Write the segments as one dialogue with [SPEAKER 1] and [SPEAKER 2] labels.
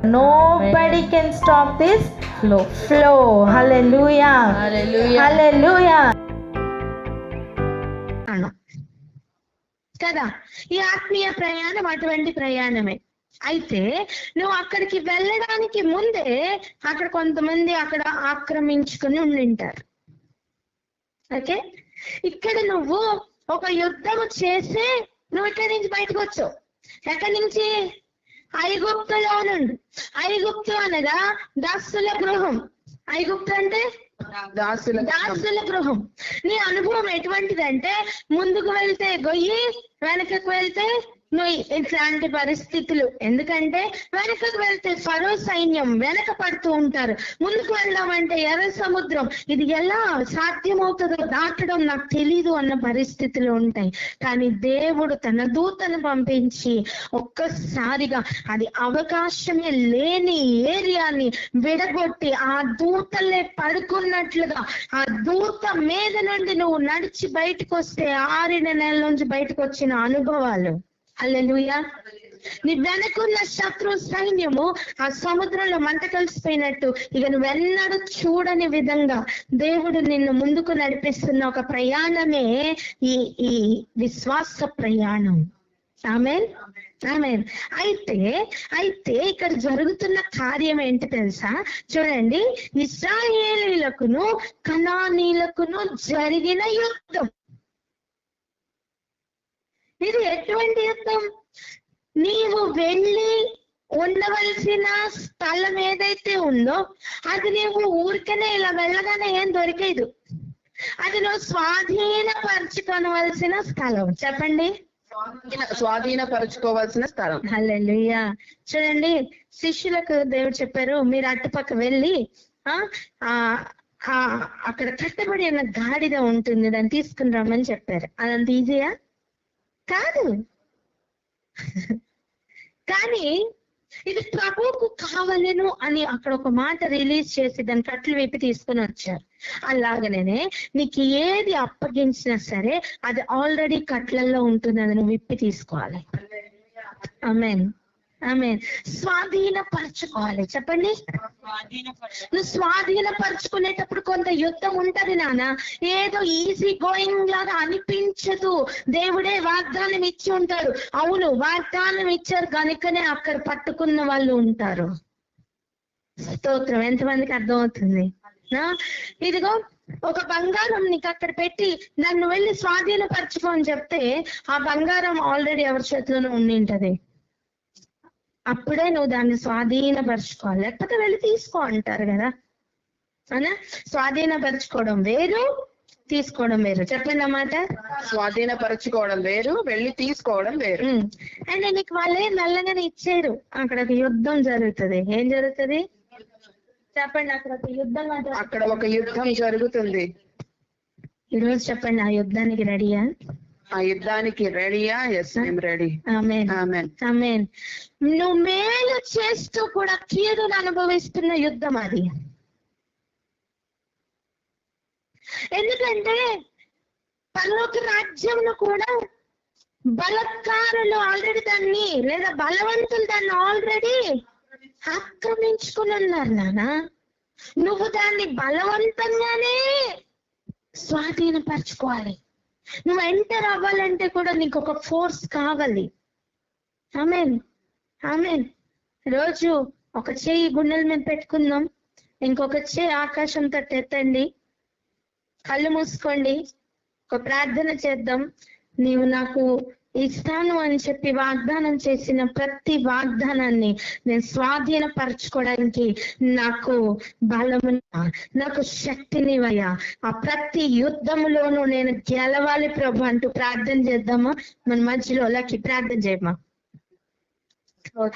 [SPEAKER 1] Nobody can stop this flow. Hallelujah. Hallelujah.
[SPEAKER 2] కదా, ఈ ఆత్మీయ ప్రయాణం అటువంటి ప్రయాణమే. అయితే నువ్వు అక్కడికి వెళ్ళడానికి ముందే అక్కడ కొంతమంది అక్కడ ఆక్రమించుకుని ఉండింటారు. ఓకే, ఇక్కడ నువ్వు ఒక యుద్ధము చేసి నువ్వు ఇక్కడి నుంచి బయటకు వచ్చావు. ఎక్కడి నుంచి? ఐగుప్తులో నుండి. ఐగుప్తు అనగా దాసుల గృహం. ఐగుప్తు అంటే దాసుల గృహం. నీ అనుభవం ఎటువంటిదంటే, ముందుకు వెళ్తే గొయ్యి, వెనకకు వెళ్తే నువ్వు ఇట్లాంటి పరిస్థితులు. ఎందుకంటే వెనకకు వెళ్తే ఫరో సైన్యం వెనక పడుతూ ఉంటారు, ముందుకు వెళ్దామంటే ఎర్ర సముద్రం, ఇది ఎలా సాధ్యమవుతుందో దాటడం నాకు తెలీదు అన్న పరిస్థితులు ఉంటాయి. కానీ దేవుడు తన దూతను పంపించి ఒక్కసారిగా అది అవకాశమే లేని ఏరియాని విడగొట్టి ఆ దూతలే పడుకున్నట్లుగా ఆ దూత మీద నుండి నువ్వు నడిచి బయటకు వస్తే 6 నెలల నుంచి బయటకు వచ్చిన అనుభవాలు. హల్లెలూయా. నీ వెనకున్న శత్రు సైన్యము ఆ సముద్రంలో మంట కలిసిపోయినట్టు ఇక నువ్వెన్నడూ చూడని విధంగా దేవుడు నిన్ను ముందుకు నడిపిస్తున్న ఒక ప్రయాణమే ఈ విశ్వాస ప్రయాణం. ఆమేన్, ఆమేన్. అయితే ఇక్కడ జరుగుతున్న కార్యం ఏంటి తెలుసా? చూడండి, ఇశ్రాయేలీయులకును కనానీయులకును జరిగిన యుద్ధం. ఇది ఎటువంటి యుద్ధం? నీవు వెళ్ళి ఉండవలసిన స్థలం ఏదైతే ఉందో అది నీవు ఊరికనే ఇలా వెళ్ళగానే ఏం దొరికేదు. అది నువ్వు స్వాధీనపరచుకోవలసిన స్థలం. చెప్పండి,
[SPEAKER 3] స్వాధీనపరచుకోవాల్సిన స్థలం.
[SPEAKER 2] హల్లెలూయా. చూడండి, శిష్యులకు దేవుడు చెప్పారు, మీరు అటుపక్క వెళ్ళి అక్కడ కట్టబడి ఉన్న గాడిద ఉంటుంది, దాన్ని తీసుకుని రమ్మని చెప్పారు. అదంత ఈజీయా? కాదు. కానీ ఇది ప్రభువుకు కావలేను అని అక్కడ ఒక మాట రిలీజ్ చేసి దాని కట్లు విప్పి తీసుకుని వచ్చారు. అలాగనే నీకు ఏది అప్పగించినా సరే అది ఆల్రెడీ కట్లల్లో ఉంటుంది, అది నువ్వు విప్పి తీసుకోవాలి. ఆమేన్, ఆమేన్. స్వాధీనపరచుకోవాలి. చెప్పండి, నువ్వు స్వాధీనపరచుకునేటప్పుడు కొంత యుద్ధం ఉంటది నాన్న. ఏదో ఈజీ గోయింగ్ లాగా అనిపించదు. దేవుడే వాగ్దానం ఇచ్చి ఉంటాడు. అవును, వాగ్దానం ఇచ్చారు కనుకనే అక్కడ పట్టుకున్న వాళ్ళు ఉంటారు. స్తోత్రం. ఎంతమందికి అర్థమవుతుంది? ఇదిగో ఒక బంగారం నీకు అక్కడ పెట్టి నన్ను వెళ్ళి స్వాధీనపరచుకో అని చెప్తే ఆ బంగారం ఆల్రెడీ ఎవరి చేతిలోనూ ఉండింటది. అప్పుడే నువ్వు దాన్ని స్వాధీనపరచుకోవాలి, లేకపోతే వెళ్ళి తీసుకో అంటారు కదా. అవునా? స్వాధీనపరచుకోవడం వేరు, తీసుకోవడం వేరు. చెప్పండి అన్నమాట.
[SPEAKER 3] స్వాధీనపరచుకోవడం వేరు, వెళ్ళి తీసుకోవడం వేరు.
[SPEAKER 2] అండ్ నీకు వాళ్ళే నల్లగానే ఇచ్చారు, అక్కడ ఒక యుద్ధం జరుగుతుంది. ఏం జరుగుతుంది చెప్పండి? అక్కడ ఒక యుద్ధం,
[SPEAKER 3] అక్కడ ఒక యుద్ధం జరుగుతుంది.
[SPEAKER 2] ఈరోజు చెప్పండి, ఆ యుద్ధానికి రెడీయా?
[SPEAKER 3] ఆ యుద్ధానికి రెడీయా? Yes, I'm ready.
[SPEAKER 2] Amen, amen. నువ్వు మేలు చేస్తూ కూడా కీడును అనుభవిస్తున్న యుద్ధం అది. ఎందుకంటే పరలోక రాజ్యంను కూడా బలత్కారులు ఆల్రెడీ దాన్ని, లేదా బలవంతులు దాన్ని ఆల్రెడీ ఆక్రమించుకుని ఉన్నారు నాన్న. నువ్వు దాన్ని బలవంతంగానే స్వాధీనపరచుకోవాలి. నువ్వు ఎంటర్ అవ్వాలంటే కూడా నీకు ఒక ఫోర్స్ కావాలి. ఆమేన్, ఆమేన్. రోజు ఒక చెయ్యి గుండెల మీద పెట్టుకుందాం, ఇంకొక చెయ్యి ఆకాశం తట్టు ఎత్తండి, కళ్ళు మూసుకోండి, ఒక ప్రార్థన చేద్దాం. నీవు నాకు ఇస్తాను అని చెప్పి వాగ్దానం చేసిన ప్రతి వాగ్దానాన్ని నేను స్వాధీనపరచుకోవడానికి నాకు బలము, నాకు శక్తినివయ్యా. ఆ ప్రతి యుద్ధములోనూ నేను గెలవాలి ప్రభు అంటూ ప్రార్థన చేద్దామా? మన మధ్యలో లక్కి ప్రార్థన చేయమా.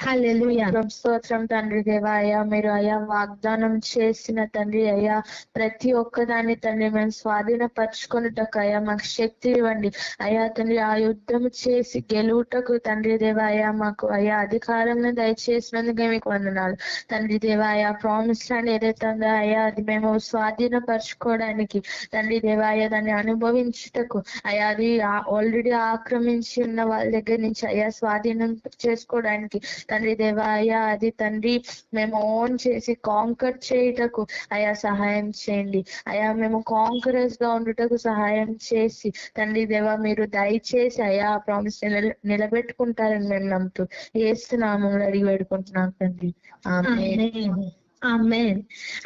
[SPEAKER 2] హల్లెలూయా.
[SPEAKER 4] స్తోత్రం తండ్రి దేవా. అయ్యా, మీరు అయ్యా వాగ్దానం చేసిన తండ్రి అయ్యా ప్రతి ఒక్కదాన్ని తండ్రి మేము స్వాధీనపరచుకున్నటకు అయ్యా మాకు శక్తి ఇవ్వండి అయ్యా తండ్రి. ఆ యుద్ధం చేసి గెలువుటకు తండ్రి దేవా అయ్యా మాకు అయ్యా అధికారంలో దయచేసినందుకే మీకు వందనాలు తండ్రి దేవా. అయ్యా ప్రామిస్ ల్యాండ్ ఏదైతే ఉందో అయ్యా అది మేము స్వాధీనపరచుకోవడానికి తండ్రి దేవా అయ్యా దాన్ని అనుభవించుటకు అయ్యా అది ఆల్రెడీ ఆక్రమించి ఉన్న వాళ్ళ దగ్గర నుంచి అయ్యా స్వాధీనం చేసుకోవడానికి చేసి తండ్రి దేవా అయ్యా అది తండ్రి మేము ఓన్ చేసి కాంకర్ చేయుటకు అయా సహాయం చేయండి అయా. మేము కాంకరర్స్ గా ఉండుటకు సహాయం చేసి తండ్రి దేవా మీరు దయచేసి అయా ప్రామిస్ నిలబెట్టుకుంటారని మేము నమ్ముతూ ఏస్తున్నాము అడిగి వేడుకుంటున్నాం తండ్రి. ఆమేన్.
[SPEAKER 2] ఆమేన్.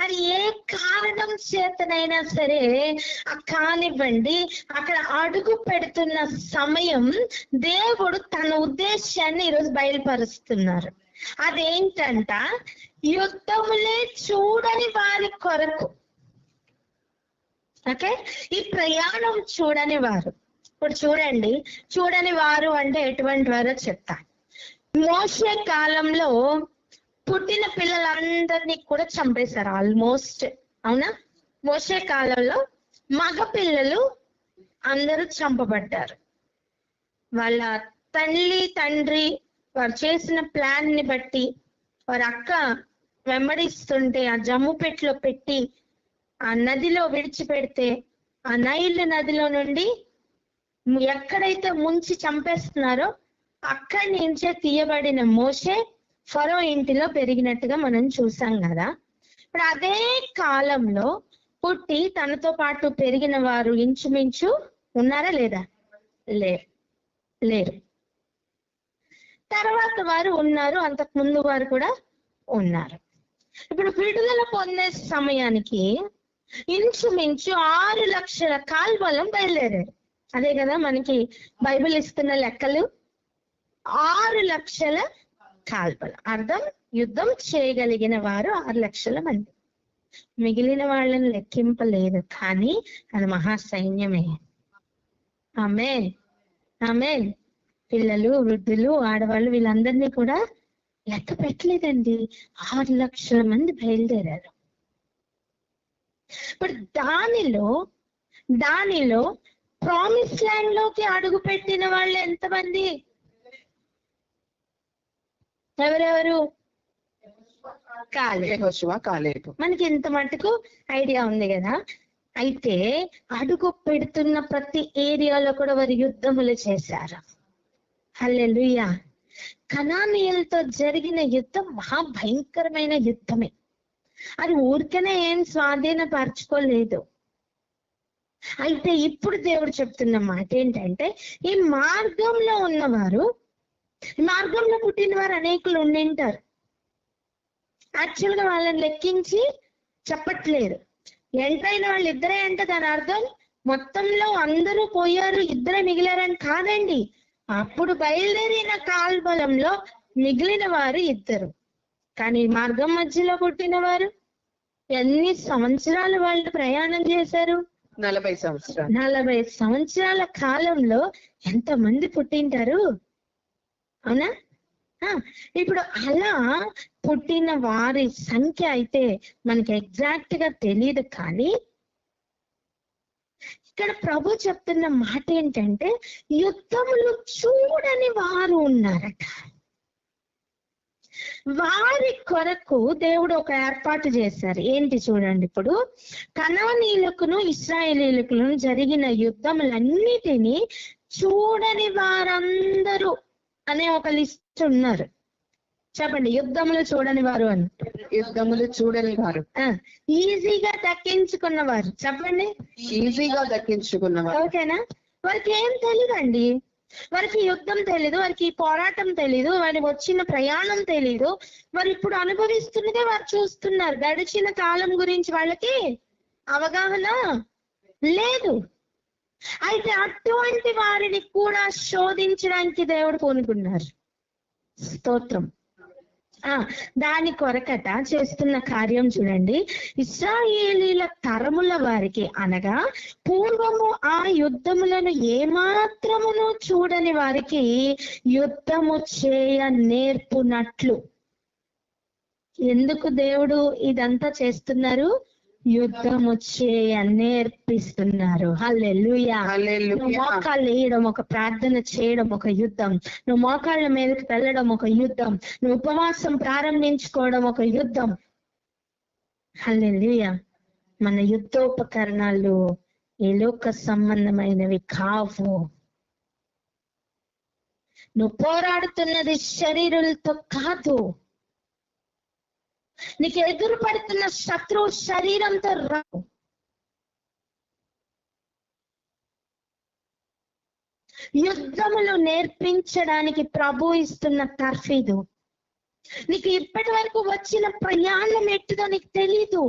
[SPEAKER 2] అది ఏ కారణం చేతనైనా సరే కానివ్వండి, అక్కడ అడుగు పెడుతున్న సమయం దేవుడు తన ఉద్దేశాన్ని ఈరోజు బయలుపరుస్తున్నారు. అదేంటంట, యుద్ధములే చూడని వారి కొరకు. ఓకే, ఈ ప్రయాణం చూడని వారు. ఇప్పుడు చూడండి, చూడని వారు అంటే ఎటువంటి వారో చెప్తా. మోషే కాలంలో పుట్టిన పిల్లలందరినీ కూడా చంపేశారు ఆల్మోస్ట్. అవునా? మోషే కాలంలో మగ పిల్లలు అందరూ చంపబడ్డారు. వాళ్ళ తల్లి తండ్రి వారు చేసిన ప్లాన్ ని బట్టి వారి అక్క వెంబడిస్తుంటే ఆ జమ్ము పెట్టిలో పెట్టి ఆ నదిలో విడిచిపెడితే ఆ నైల్ నదిలో నుండి ఎక్కడైతే ముంచి చంపేస్తున్నారో అక్కడి నుంచే తీయబడిన మోషే ఫరో ఇంటిలో పెరిగినట్టుగా మనం చూసాం కదా. ఇప్పుడు అదే కాలంలో పుట్టి తనతో పాటు పెరిగిన వారు ఇంచుమించు ఉన్నారా లేదా? లేరు. తర్వాత వారు ఉన్నారు, అంతకు ముందు వారు కూడా ఉన్నారు. ఇప్పుడు విడుదల పొందే సమయానికి ఇంచుమించు 6 లక్షల కాల్బలం బయలుదేరారు. అదే కదా మనకి బైబిల్ ఇస్తున్న లెక్కలు. 6 లక్షల కాల్బలం. అర్థం, యుద్ధం చేయగలిగిన వారు 6 లక్షల మంది. మిగిలిన వాళ్ళని లెక్కింపలేదు, కానీ అది మహాసైన్యమే. ఆమేన్, ఆమేన్. పిల్లలు, వృద్ధులు, ఆడవాళ్ళు వీళ్ళందరినీ కూడా లెక్క పెట్టలేదండి. 6 లక్షల మంది బయలుదేరారు. ఇప్పుడు దానిలో ప్రామిస్ ల్యాండ్ లోకి అడుగు పెట్టిన వాళ్ళు ఎంతమంది? ఎవరెవరు?
[SPEAKER 3] కాలేబు.
[SPEAKER 2] మనకి ఇంత మటుకు ఐడియా ఉంది కదా. అయితే అడుగు పెడుతున్న ప్రతి ఏరియాలో కూడా వారు యుద్ధములు చేశారు. హల్లెలూయా. కనానీయులతో జరిగిన యుద్ధం మహాభయంకరమైన యుద్ధమే. అది ఊరికనే ఏం స్వాధీనపరచుకోలేదు. అయితే ఇప్పుడు దేవుడు చెప్తున్న మాట ఏంటంటే, ఈ మార్గంలో ఉన్నవారు, ఈ మార్గంలో పుట్టిన వారు అనేకులు ఉండింటారు. యాక్చువల్ గా వాళ్ళని లెక్కించి చెప్పట్లేదు. ఎంటైన వాళ్ళు ఇద్దరే అంటే దాని అర్థం మొత్తంలో అందరూ పోయారు, ఇద్దరే మిగిలారని కాదండి. అప్పుడు బయలుదేరిన కాల్బలంలో మిగిలిన వారు 2. కానీ మార్గం మధ్యలో పుట్టిన వారు ఎన్ని సంవత్సరాలు వాళ్ళు ప్రయాణం చేశారు?
[SPEAKER 3] 40 సంవత్సరాలు.
[SPEAKER 2] 40 సంవత్సరాల కాలంలో ఎంతమంది పుట్టింటారు? అవునా? ఇప్పుడు అలా పుట్టిన వారి సంఖ్య అయితే మనకి ఎగ్జాక్ట్ గా తెలియదు. కానీ ఇక్కడ ప్రభు చెప్తున్న మాట ఏంటంటే, యుద్ధములు చూడని వారు ఉన్నారట. వారి కొరకు దేవుడు ఒక ఏర్పాటు చేశారు. ఏంటి చూడండి, ఇప్పుడు కనానీయులకును ఇశ్రాయేలీయులకును జరిగిన యుద్ధములన్నిటినీ చూడని వారందరూ అనే ఒక లిస్ట్ ఉన్నారు. చెప్పండి, యుద్ధములు చూడని వారు అని.
[SPEAKER 3] యుద్ధములు చూడని వారు,
[SPEAKER 2] ఈజీగా దక్కించుకున్నవారు. చెప్పండి,
[SPEAKER 3] ఈజీగా దక్కించుకున్నవారు.
[SPEAKER 2] ఓకేనా? వారికి ఏం తెలియదండి. వారికి యుద్ధం తెలీదు, వారికి పోరాటం తెలీదు, వారికి వచ్చిన ప్రయాణం తెలీదు. వారు ఇప్పుడు అనుభవిస్తున్నదే వారు చూస్తున్నారు. గడిచిన కాలం గురించి వాళ్ళకి అవగాహన లేదు. అయితే అటువంటి వారిని కూడా శోధించడానికి దేవుడు పూనుకున్నారు. స్తోత్రం. దాని కొరకట చేస్తున్న కార్యం చూడండి. ఇశ్రాయేలీల తరముల వారికి, అనగా పూర్వము ఆ యుద్ధములను ఏమాత్రమును చూడని వారికి యుద్ధము చేయ నేర్పునట్లు. ఎందుకు దేవుడు ఇదంతా చేస్తున్నారు? యుద్ధము చేయ నేర్పిస్తున్నారు. హల్లెలూయా. నువ్వు మోకాళ్ళు వేయడం ఒక ప్రార్థన చేయడం ఒక యుద్ధం. నువ్వు మోకాళ్ళ మీదకి వెళ్ళడం ఒక యుద్ధం. నువ్వు ఉపవాసం ప్రారంభించుకోవడం ఒక యుద్ధం. హల్లెలూయా. మన యుద్ధోపకరణాలు ఈ లోక సంబంధమైనవి కావు. నువ్వు పోరాడుతున్నది శరీరులతో కాదు. నీకు ఎదురు పడుతున్న శత్రువు శరీరంతో రావు. యుద్ధములు నేర్పించడానికి ప్రభు ఇస్తున్న తర్ఫీదు. నీకు ఇప్పటి వరకు వచ్చిన ప్రయాణం ఎట్టుదో నీకు తెలీదు.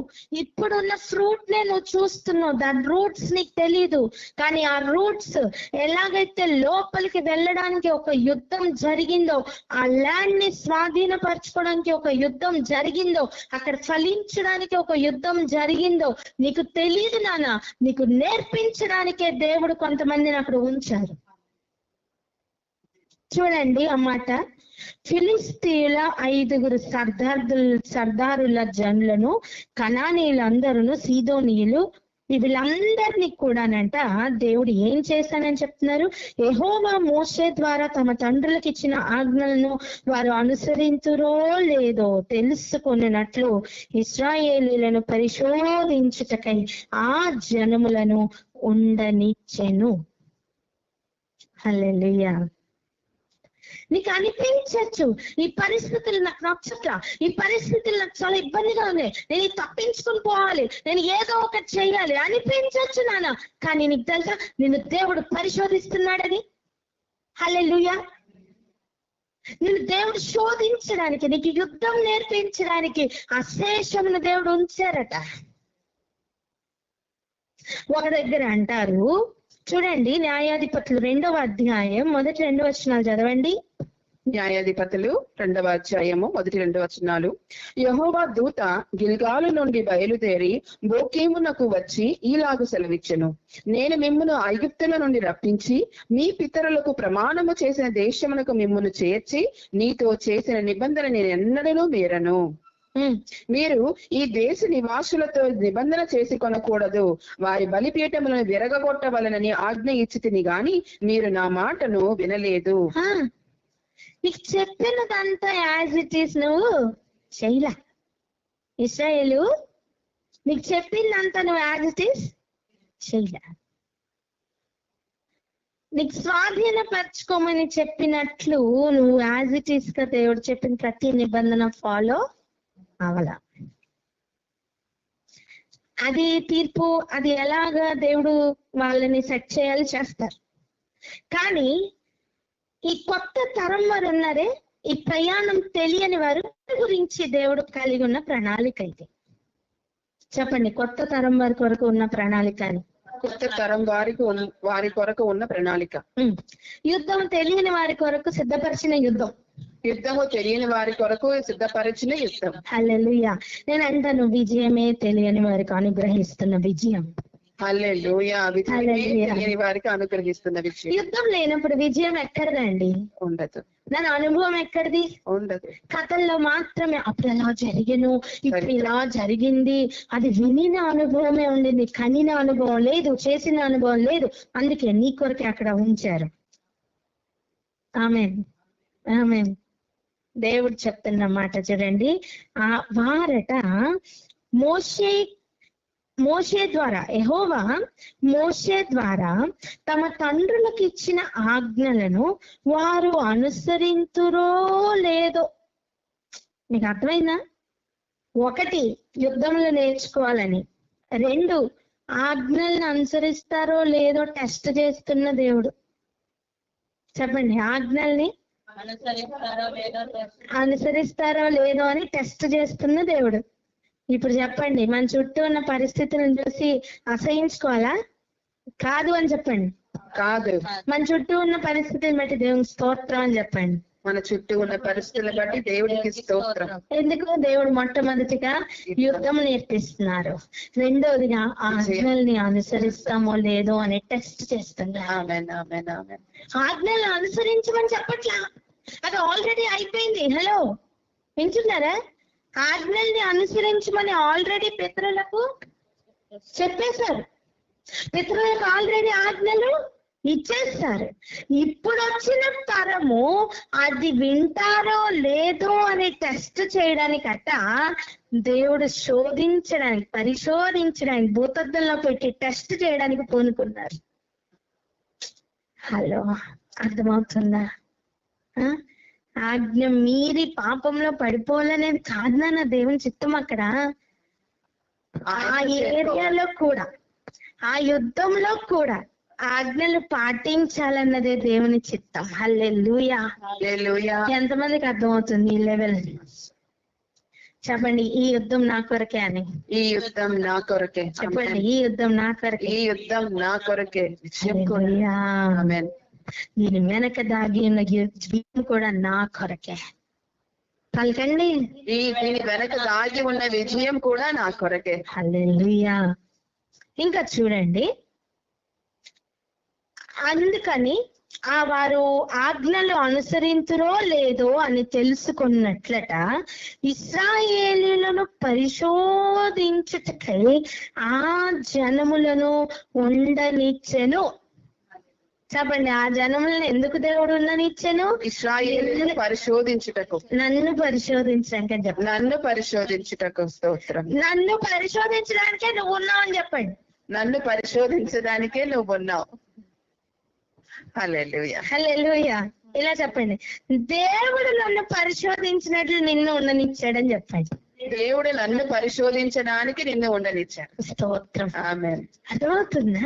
[SPEAKER 2] ఇప్పుడున్న ఫ్రూట్ నే నువ్వు చూస్తున్నావు, దాని రూట్స్ నీకు తెలీదు. కానీ ఆ రూట్స్ ఎలాగైతే లోపలికి వెళ్ళడానికి ఒక యుద్ధం జరిగిందో, ఆ ల్యాండ్ ని స్వాధీనపరచుకోవడానికి ఒక యుద్ధం జరిగిందో, అక్కడ ఫలించడానికి ఒక యుద్ధం జరిగిందో నీకు తెలీదు నాన్న. నీకు నేర్పించడానికే దేవుడు కొంతమందిని అక్కడ ఉంచారు. చూడండి ఆ మాట. ఫిలిస్తీయుల 5 సర్దారుల జనులను, కనానీయులందరూ, సీదోనీయులు, వీళ్ళందరినీ కూడానంట దేవుడు ఏం చేశానని చెప్తున్నారు. యెహోవా మోషే ద్వారా తమ తండ్రులకు ఇచ్చిన ఆజ్ఞలను వారు అనుసరించురో లేదో తెలుసుకున్నట్లు ఇశ్రాయేలీయులను పరిశోధించుటకై ఆ జనములను ఉండనిచ్చెను. హల్లెలూయా. నీకు అనిపించచ్చు ఈ పరిస్థితులు నాకు నచ్చట్లా, ఈ పరిస్థితులు నాకు చాలా ఇబ్బందిగా ఉన్నాయి, నేను తప్పించుకుని పోవాలి, నేను ఏదో ఒకటి చేయాలి అనిపించచ్చు నాన్న. కానీ నీకు తెలుసా, నిన్ను దేవుడు పరిశోధిస్తున్నాడని. హల్లెలూయా. నిన్ను దేవుడు శోధించడానికి, నీకు యుద్ధం నేర్పించడానికి అశేషమును దేవుడు ఉంచారట. ఒక దగ్గర అంటారు, చూడండి న్యాయాధిపతులు 2వ అధ్యాయం మొదటి 2 వచనాలు చదవండి.
[SPEAKER 3] న్యాయాధిపతులు 2వ అధ్యాయము మొదటి 2 వచనాలు. యెహోవా దూత గిల్గాలు నుండి బయలుదేరి బోకీమునకు వచ్చి ఈలాగు సెలవిచ్చెను. నేను మిమ్మును ఐగుప్తుల నుండి రప్పించి మీ పితరులకు ప్రమాణము చేసిన దేశమునకు మిమ్మును చేర్చి నీతో చేసిన నిబంధన నేను ఎన్నడూ మీరను. మీరు ఈ దేశ నివాసులతో నిబంధన చేసి కొనకూడదు, వారి బలిపీఠములను విరగగొట్టవలనని ఆజ్ఞ ఇచ్చితిని గాని మీరు నా మాటను వినలేదు.
[SPEAKER 2] నీకు చెప్పినదంతా యాజ్ ఇట్ ఈస్ నువ్వు చేయలా. ఇశ్రాయేలు నీకు చెప్పిందంతా నువ్వు యాజ్ ఇట్ ఈస్ చేయలా. నీకు స్వాధీనపరచుకోమని చెప్పినట్లు నువ్వు యాజ్ ఇట్ ఈస్ గా దేవుడు చెప్పిన ప్రతి నిబంధన ఫాలో అవలా. అది తీర్పు, అది ఎలాగా దేవుడు వాళ్ళని సెట్ చేయాలి చేస్తారు. కానీ ఈ కొత్త తరం వారు ఉన్నారే, ఈ ప్రయాణం తెలియని వారి గురించి దేవుడు కలిగి ఉన్న ప్రణాళిక ఇది. చెప్పండి, కొత్త తరం వారి కొరకు ఉన్న ప్రణాళిక అని.
[SPEAKER 3] కొత్త తరం వారి కొరకు ఉన్న ప్రణాళిక.
[SPEAKER 2] యుద్ధం తెలియని వారి కొరకు సిద్ధపరిచిన యుద్ధం.
[SPEAKER 3] యుద్ధము తెలియని వారి కొరకు సిద్ధపరిచిన యుద్ధం.
[SPEAKER 2] హల్లెలూయా. నేను అంటాను, విజయమే తెలియని వారికి అనుగ్రహిస్తున్న విజయం.
[SPEAKER 3] హల్లెలూయా. తెలియని వారికి అనుగ్రహిస్తున్న విజయం.
[SPEAKER 2] యుద్ధం లేనప్పుడు విజయం ఎక్కడదండి?
[SPEAKER 3] ఉండదు.
[SPEAKER 2] దాని అనుభవం ఎక్కడిది?
[SPEAKER 3] ఉండదు.
[SPEAKER 2] కథల్లో మాత్రమే అప్పుడు ఎలా జరిగను, ఇప్పుడు ఇలా జరిగింది, అది వినిన అనుభవమే ఉండింది, కనిన అనుభవం లేదు, చేసిన అనుభవం లేదు. అందుకే నీ కొరకే అక్కడ ఉంచారు. ఆమేన్, ఆమేన్. దేవుడు చెప్తున్న మాట చూడండి. ఆ వారట మోషే ద్వారా, యెహోవా మోషే ద్వారా తమ తండ్రులకు ఇచ్చిన ఆజ్ఞలను వారు అనుసరింతురో లేదో. మీకు అర్థమైందా? 1 యుద్ధంలో నేర్చుకోవాలని, 2 ఆజ్ఞలను అనుసరిస్తారో లేదో టెస్ట్ చేస్తున్న దేవుడు. చెప్పండి, ఆజ్ఞల్ని అనుసరిస్తారో లేదో అని టెస్ట్ చేస్తున్న దేవుడు. ఇప్పుడు చెప్పండి, మన చుట్టూ ఉన్న పరిస్థితులను చూసి అసహించుకోవాలా? కాదు అని చెప్పండి.
[SPEAKER 3] కాదు.
[SPEAKER 2] మన చుట్టూ ఉన్న పరిస్థితిని బట్టి దేవునికి స్తోత్రం అని చెప్పండి.
[SPEAKER 3] మన చుట్టూ ఉన్న పరిస్థితులను బట్టి దేవుడికి స్తోత్రం.
[SPEAKER 2] ఎందుకు? దేవుడు మొట్టమొదటిగా యుద్ధం నేర్పిస్తున్నారు, రెండోదిగా ఆజ్ఞల్ని అనుసరిస్తామో లేదో అని టెస్ట్ చేస్తున్నారు. ఆజ్ఞల్ని అనుసరించమని చెప్పట్లా, అది ఆల్రెడీ అయిపోయింది. హలో, వింటున్నారా? ఆజ్ఞల్ని అనుసరించమని ఆల్రెడీ పితరులకు చెప్పేశారు. పితరులకు ఆల్రెడీ ఆజ్ఞలు ఇచ్చేస్తారు. ఇప్పుడు వచ్చిన తరము అది వింటారో లేదో అని టెస్ట్ చేయడానికట దేవుడు శోధించడానికి, పరిశోధించడానికి, భూతద్దంలో పెట్టి టెస్ట్ చేయడానికి పూనుకున్నారు. హలో, అర్థమవుతుందా? ఆజ్ఞ మీరి పాపంలో పడిపోవాలనేది కాదు నాన్న దేవుని చిత్తం. అక్కడ ఆ ఏరియాలో కూడా, ఆ యుద్ధంలో కూడా ఆజ్ఞలు పాటించాలన్నదే దేవుని చిత్తం. హల్లెలూయా.
[SPEAKER 3] హల్లెలూయా.
[SPEAKER 2] ఎంతమందికి అర్థమవుతుంది ఈ లెవెల్? చెప్పండి, ఈ యుద్ధం నా కొరకే అని.
[SPEAKER 3] ఈ యుద్ధం నా కొరకే.
[SPEAKER 2] చెప్పండి, ఈ యుద్ధం నా కొరకే.
[SPEAKER 3] ఈ యుద్ధం నా కొరకే.
[SPEAKER 2] హల్లెలూయా.
[SPEAKER 3] ఆమేన్.
[SPEAKER 2] దీని వెనక దాగి ఉన్న విజయం కూడా నా కొరకే. పలకండి,
[SPEAKER 3] దీని వెనక దాగి ఉన్న విజయం కూడా నా కొరకే.
[SPEAKER 2] హల్లెలూయా. ఇంకా చూడండి, అందుకని వారు ఆజ్ఞలు అనుసరించురో లేదో అని తెలుసుకున్నట్లట ఇశ్రాయేలీయులను పరిశోధించుటకై ఆ జనములను ఉండనిచ్చెను. చెప్పండి, ఆ జనములను ఎందుకు దేవుడు ఉండనిచ్చెను?
[SPEAKER 3] ఇశ్రాయేలీయులను పరిశోధించుటకు.
[SPEAKER 2] నన్ను పరిశోధించడానికి అని చెప్పండి.
[SPEAKER 3] నన్ను పరిశోధించుటకు. స్తోత్రం.
[SPEAKER 2] నన్ను పరిశోధించడానికే నువ్వు ఉన్నావు అని చెప్పండి.
[SPEAKER 3] నన్ను పరిశోధించడానికే నువ్వు ఉన్నావు. హల్లెలూయా.
[SPEAKER 2] హల్లెలూయా. ఇలా చెప్పండి, దేవుడు నన్ను పరిశోధించినట్లు నిన్ను ఉండనిచ్చాడని చెప్పండి.
[SPEAKER 3] దేవుడు నన్ను పరిశోధించడానికి నిన్ను ఉండనిచ్చాడు.
[SPEAKER 2] స్తోత్రం.
[SPEAKER 3] ఆమేన్.
[SPEAKER 2] అర్థమవుతుందా?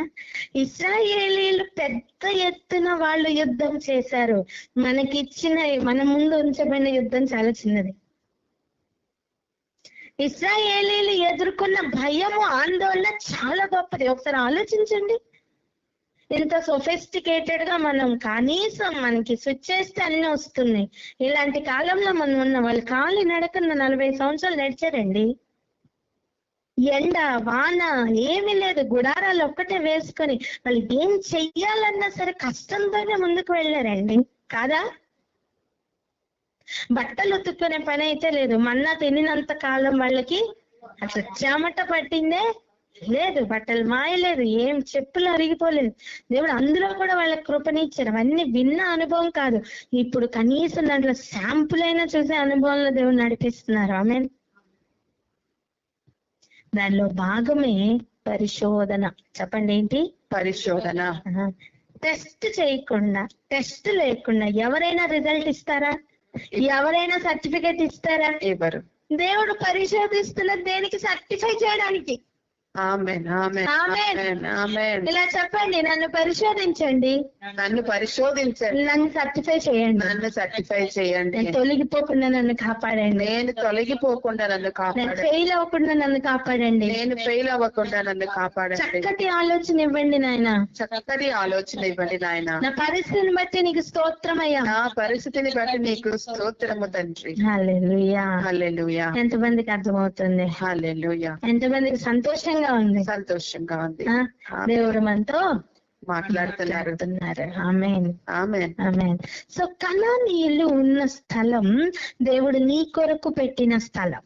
[SPEAKER 2] ఇశ్రాయేలీయులు పెద్ద ఎత్తున వాళ్ళు యుద్ధం చేశారు. మన ముందు ఉంచబడిన యుద్ధం చాలా చిన్నది. ఇశ్రాయేలీయులు ఎదుర్కొన్న భయము, ఆందోళన చాలా గొప్పది. ఒకసారి ఆలోచించండి. ఇంత సొఫిస్టికేటెడ్ గా మనం కనీసం మనకి స్విచ్ చేస్తే అన్ని వస్తున్నాయి. ఇలాంటి కాలంలో మనం ఉన్న వాళ్ళు కాలి నడకన్న 40 సంవత్సరాలు నడిచారండి. ఎండ వాన ఏమీ లేదు, గుడారాలు ఒక్కటే వేసుకొని వాళ్ళు ఏం చెయ్యాలన్నా సరే కష్టంతోనే ముందుకు వెళ్ళారండి కాదా? బట్టలు ఉతుక్కునే పని అయితే లేదు. మన్నా తినినంత కాలం వాళ్ళకి అసలు చెమట పట్టిందే లేదు, బట్టలు మాయలేదు, ఏం చెప్పులు అరిగిపోలేదు. దేవుడు అందులో కూడా వాళ్ళకి కృపనిచ్చారు. అవన్నీ విన్న అనుభవం కాదు, ఇప్పుడు కనీసం దాంట్లో శాంపుల్ అయినా చూసే అనుభవంలో దేవుడు నడిపిస్తున్నారు. ఆమేన్. దానిలో భాగమే పరిశోధన. చెప్పండి, ఏంటి
[SPEAKER 3] పరిశోధన?
[SPEAKER 2] టెస్ట్ చేయకుండా, టెస్ట్ లేకుండా ఎవరైనా రిజల్ట్ ఇస్తారా? ఎవరైనా సర్టిఫికేట్ ఇస్తారా?
[SPEAKER 3] ఎవరు?
[SPEAKER 2] దేవుడు పరిశోధిస్తున్న దేనికి? సర్టిఫై చేయడానికి.
[SPEAKER 3] ఆమేన్. ఆమేన్. ఆమేన్. ఆమేన్.
[SPEAKER 2] ఇలా చెప్పండి, నన్ను పరిశోధించండి,
[SPEAKER 3] నన్ను పరిశోధించండి,
[SPEAKER 2] నన్ను సర్టిఫై చేయండి,
[SPEAKER 3] నన్ను సర్టిఫై చేయండి,
[SPEAKER 2] నేను తొలగిపోకుండా నన్ను కాపాడండి,
[SPEAKER 3] నేను తొలగిపోకుండా నన్ను
[SPEAKER 2] నేను
[SPEAKER 3] కాపాడండి,
[SPEAKER 2] ఫెయిల్ అవ్వకుండా నన్ను కాపాడండి.
[SPEAKER 3] నేను ఫెయిల్ అవ్వకుండా నన్ను కాపాడండి.
[SPEAKER 2] చక్కటి ఆలోచన ఇవ్వండి నాయన,
[SPEAKER 3] చక్కటి ఆలోచన ఇవ్వండి నాయన.
[SPEAKER 2] నా పరిస్థితిని బట్టి నీకు స్తోత్రమయ్యా.
[SPEAKER 3] నా పరిస్థితిని బట్టి నీకు స్తోత్రము తండ్రి.
[SPEAKER 2] హల్లెలూయా.
[SPEAKER 3] హల్లెలూయా.
[SPEAKER 2] ఎంతమందికి అర్థమవుతుంది?
[SPEAKER 3] హల్లెలూయా.
[SPEAKER 2] ఎంతమందికి సంతోషంగా ఉంది?
[SPEAKER 3] సంతోషంగా ఉంది.
[SPEAKER 2] దేవుడు మనతో
[SPEAKER 3] మాట్లాడుతున్నారు.
[SPEAKER 2] ఆమేన్.
[SPEAKER 3] ఆమేన్.
[SPEAKER 2] ఆమేన్. సో కనానీయులు ఉన్న స్థలం దేవుడు నీ కొరకు పెట్టిన స్థలం.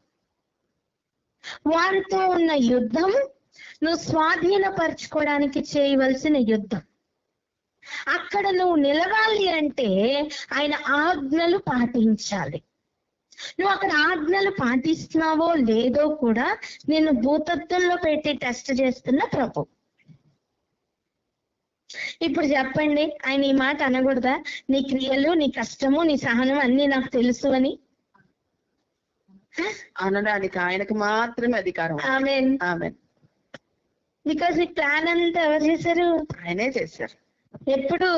[SPEAKER 2] వారితో ఉన్న యుద్ధం నువ్వు స్వాధీనపరచుకోవడానికి చేయవలసిన యుద్ధం. అక్కడ నువ్వు నిలవాలి అంటే ఆయన ఆజ్ఞలు పాటించాలి. నువ్వు అక్కడ ఆజ్ఞలు పాటిస్తున్నావో లేదో కూడా నేను భూతత్వంలో పెట్టి టెస్ట్ చేస్తున్న ప్రభు. ఇప్పుడు చెప్పండి, ఆయన ఈ మాట అనకూడదా? నీ క్రియలు, నీ కష్టము, నీ సహనం అన్ని నాకు తెలుసు అని
[SPEAKER 3] అనడానికి ఆయనకు మాత్రమే అధికారం.
[SPEAKER 2] ఆమేన్.
[SPEAKER 3] ఆమేన్.
[SPEAKER 2] బికాజ్ ఈ ప్లాన్ అంతా ఎవరు చేశారు?
[SPEAKER 3] ఆయనే చేశారు.
[SPEAKER 2] ఎప్పుడు?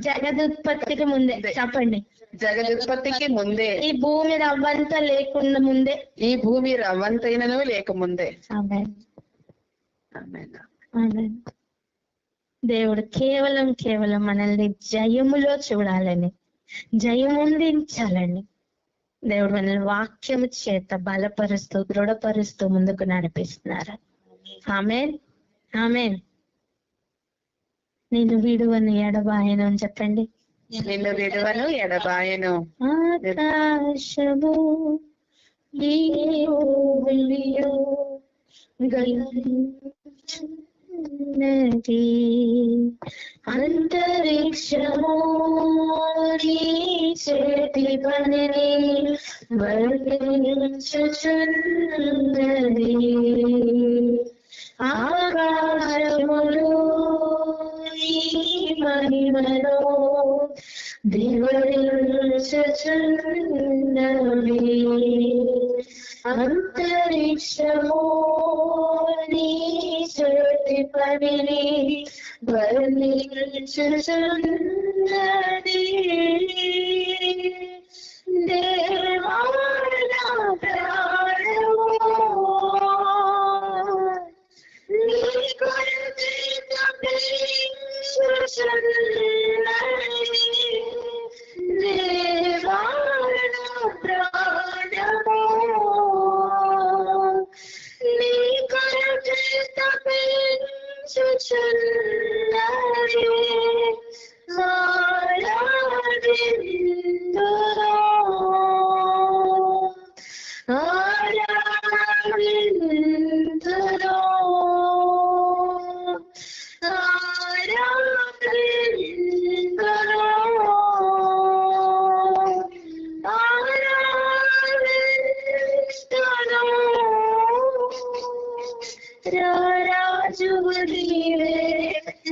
[SPEAKER 2] జగదుత్పత్తికి ముందే. చెప్పండి,
[SPEAKER 3] జగదుత్పత్తికి ముందే,
[SPEAKER 2] ఈ భూమి రవ్వంతా లేకుండా ముందే,
[SPEAKER 3] ఈ భూమి రవ్వంతైనను లేకముందే.
[SPEAKER 2] ఆమేన్.
[SPEAKER 3] ఆమేన్.
[SPEAKER 2] ఆమేన్. దేవుడు కేవలం మనల్ని జయములో చూడాలని, జయముందించాలని దేవుడు మనల్ని వాక్యము చేత బలపరుస్తూ, దృఢపరుస్తూ ముందుకు నడిపిస్తున్నారు. ఆమేన్. ఆమేన్. నేను విడువను ఎడబాయను అని చెప్పండి.
[SPEAKER 3] నిన్ను విడువను ఎడబాయను.
[SPEAKER 2] ఆకాశము గగనమున్నది, అంతరిక్షము నీ చేతి పనిని వర్ణించుచున్నది, ఆకాశములు నీ మహిమను
[SPEAKER 4] దివరించుచున్నవి అంతరిక్షము నీ చేతి పనిని వర్ణించుచున్నది. దేవా నా ప్రాణమో నీ కొరకే తప్పించుచున్నది. దేవా నా ప్రాణమో నీ కొరకే తప్పించుచున్నది. ఆరాధింతును ఆరాధింతును ఆరాధింతును ఆరాధింతును. రారాజువు నీవే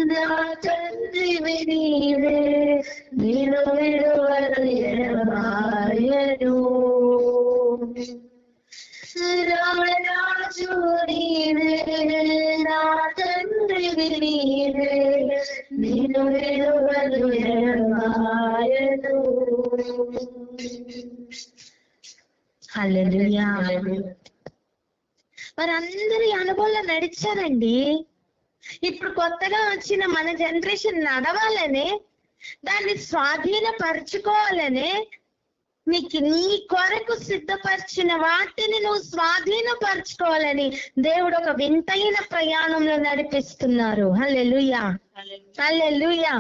[SPEAKER 4] నా తండ్రివి నీవే నిన్ను విడువను ఎడబాయను. రారాజువు నీవే నా తండ్రివి నీవే నిన్ను విడువను ఎడబాయను. హల్లెలూయా. వారందరూ ఈ అనుభవంలో నడిచారండి. ఇప్పుడు కొత్తగా వచ్చిన మన జనరేషన్ నడవాలనే, దాన్ని స్వాధీనపరచుకోవాలనే, నీ కొరకు సిద్ధపరిచిన వాటిని నువ్వు స్వాధీనపరచుకోవాలని దేవుడు ఒక వింతైన ప్రయాణంలో నడిపిస్తున్నారు. హల్లెలూయా హల్లెలూయా.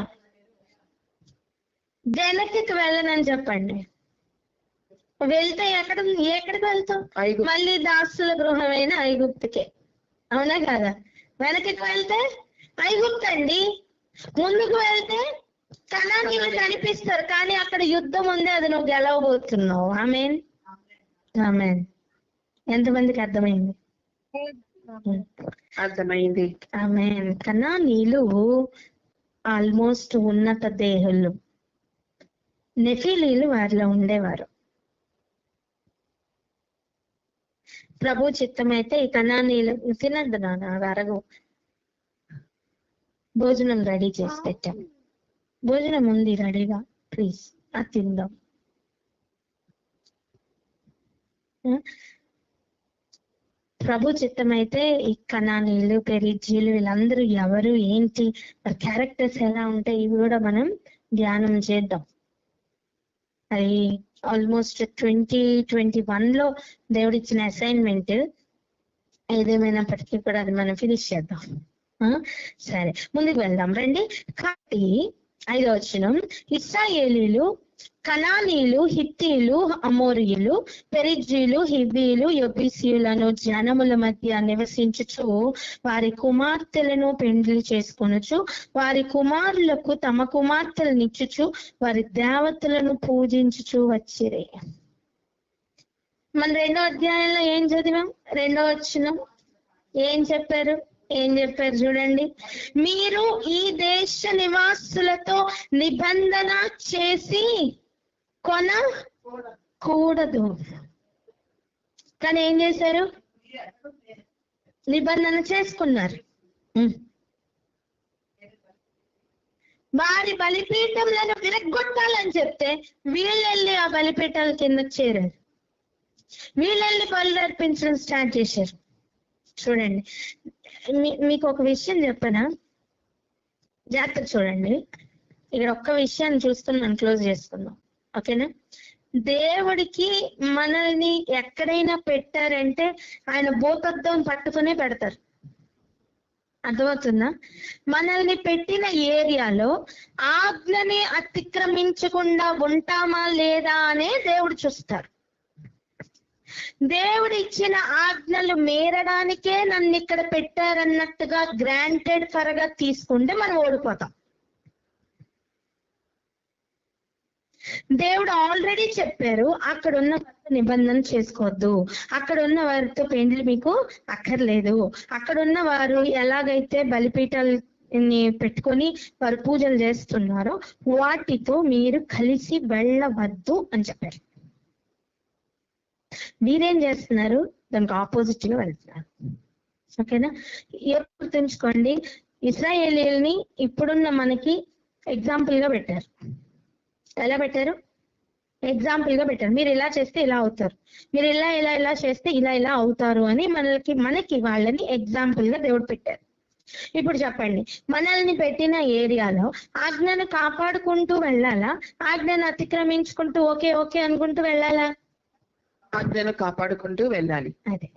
[SPEAKER 4] వెనక్కి వెళ్ళనని చెప్పండి. వెళ్తే ఎక్కడికి వెళ్తాం? మళ్ళీ దాసుల గృహమైన ఐగుప్తుకే, అవునా కదా? వెనక్కి వెళ్తే ఐగుప్తు అండి, ముందుకు వెళ్తే కనానీయులు కనిపిస్తారు, కానీ అక్కడ యుద్ధం ఉంది, అది నువ్వు గెలవబోతున్నావు. ఆమేన్ ఆమేన్. ఎంతమందికి అర్థమైంది?
[SPEAKER 3] అర్థమైంది.
[SPEAKER 4] ఆమేన్. కనానీయులు ఆల్మోస్ట్ ఉన్నత దేహులు, నెఫీలీలు వారిలో ఉండేవారు. ప్రభు చిత్తమైతే ఈ కనానీయులు తినద్దు నాన్న, అరగు. భోజనం రెడీ చేసి పెట్టాం, భోజనం ఉంది రెడీగా, ప్లీజ్ అది తిందాం. ప్రభు చిత్తమైతే ఈ కనానీయులు, పెరిజీలు వీళ్ళందరూ ఎవరు, ఏంటి, వారి క్యారెక్టర్స్ ఎలా ఉంటాయి, ఇవి కూడా మనం ధ్యానం చేద్దాం. అది ఆల్మోస్ట్ 2021లో దేవుడు ఇచ్చిన అసైన్మెంట్. ఏదేమైనప్పటికీ కూడా అది మనం ఫినిష్ చేద్దాం. సరే, ముందుకు వెళ్దాం రండి. కాబట్టి 5వ వచనం, ఇశ్రాయేలీలు, కనానీయులు, హిత్తీలు, అమోరీయులు, పెరిజీలు, హివ్వీలు, యెబూసీయులను జనముల మధ్య నివసించుచు వారి కుమార్తెలను పెండ్లి చేసుకొనుచు వారి కుమారులకు తమ కుమార్తెలను ఇచ్చుచు వారి దేవతలను పూజించుచు వచ్చిరి. మన 2వ అధ్యాయంలో ఏం చదివాం? 2వ వచనం ఏం చెప్పారు చూడండి. మీరు ఈ దేశ నివాసులతో నిబంధన చేసి కొనకూడదు. కానీ ఏం చేశారు? నిబంధన చేసుకున్నారు. వారి బలిపీఠంలను విరగొట్టాలని చెప్తే వీళ్ళెళ్ళి ఆ బలిపీఠాల కిందకు చేరారు. వీళ్ళెళ్ళి బలు అర్పించడం స్టార్ట్ చేశారు. చూడండి, మీకు ఒక విషయం చెప్పనా, జాగ్రత్త చూడండి. ఇక్కడ ఒక్క విషయాన్ని చూస్తున్నాను, క్లోజ్ చేసుకుందాం, ఓకేనా? దేవుడికి మనల్ని ఎక్కడైనా పెట్టారంటే ఆయన భూతద్దం పట్టుకునే పెడతారు. అర్థమవుతుందా? మనల్ని పెట్టిన ఏరియాలో ఆజ్ఞని అతిక్రమించకుండా ఉంటామా లేదా అనే దేవుడు చూస్తారు. దేవుడు ఇచ్చిన ఆజ్ఞలు మేరడానికే నన్ను ఇక్కడ పెట్టారన్నట్టుగా గ్రాంటెడ్ ఫర్గా తీసుకుంటే మనం ఓడిపోతాం. దేవుడు ఆల్రెడీ చెప్పారు, అక్కడ ఉన్న వారితో నిబంధన చేసుకోవద్దు, అక్కడ ఉన్న వారితో పెండ్లి మీకు అక్కర్లేదు, అక్కడ ఉన్న వారు ఎలాగైతే బలిపీఠాలు
[SPEAKER 2] పెట్టుకొని వారు పూజలు చేస్తున్నారో వాటితో మీరు కలిసి వెళ్ళవద్దు అని చెప్పారు. మీరేం చేస్తున్నారు? దానికి ఆపోజిట్ గా వెళ్తున్నారు. ఓకేనా? ఎప్పుడు తెలుసుకోండి, ఇశ్రాయేలీయుల్ని ఇప్పుడున్న మనకి ఎగ్జాంపుల్ గా పెట్టారు. ఎలా పెట్టారు? ఎగ్జాంపుల్ గా పెట్టారు. మీరు ఇలా చేస్తే ఇలా అవుతారు, మీరు ఇలా ఇలా ఇలా చేస్తే ఇలా ఇలా అవుతారు అని మనకి వాళ్ళని ఎగ్జాంపుల్ గా దేవుడు పెట్టారు. ఇప్పుడు చెప్పండి, మనల్ని పెట్టిన ఏరియాలో ఆజ్ఞను కాపాడుకుంటూ వెళ్ళాలా, ఆజ్ఞను అతిక్రమించుకుంటూ ఓకే ఓకే అనుకుంటూ వెళ్ళాలా?
[SPEAKER 3] ఆజ్ఞను కాపాడుకుంటూ వెళ్ళాలి.
[SPEAKER 2] అదే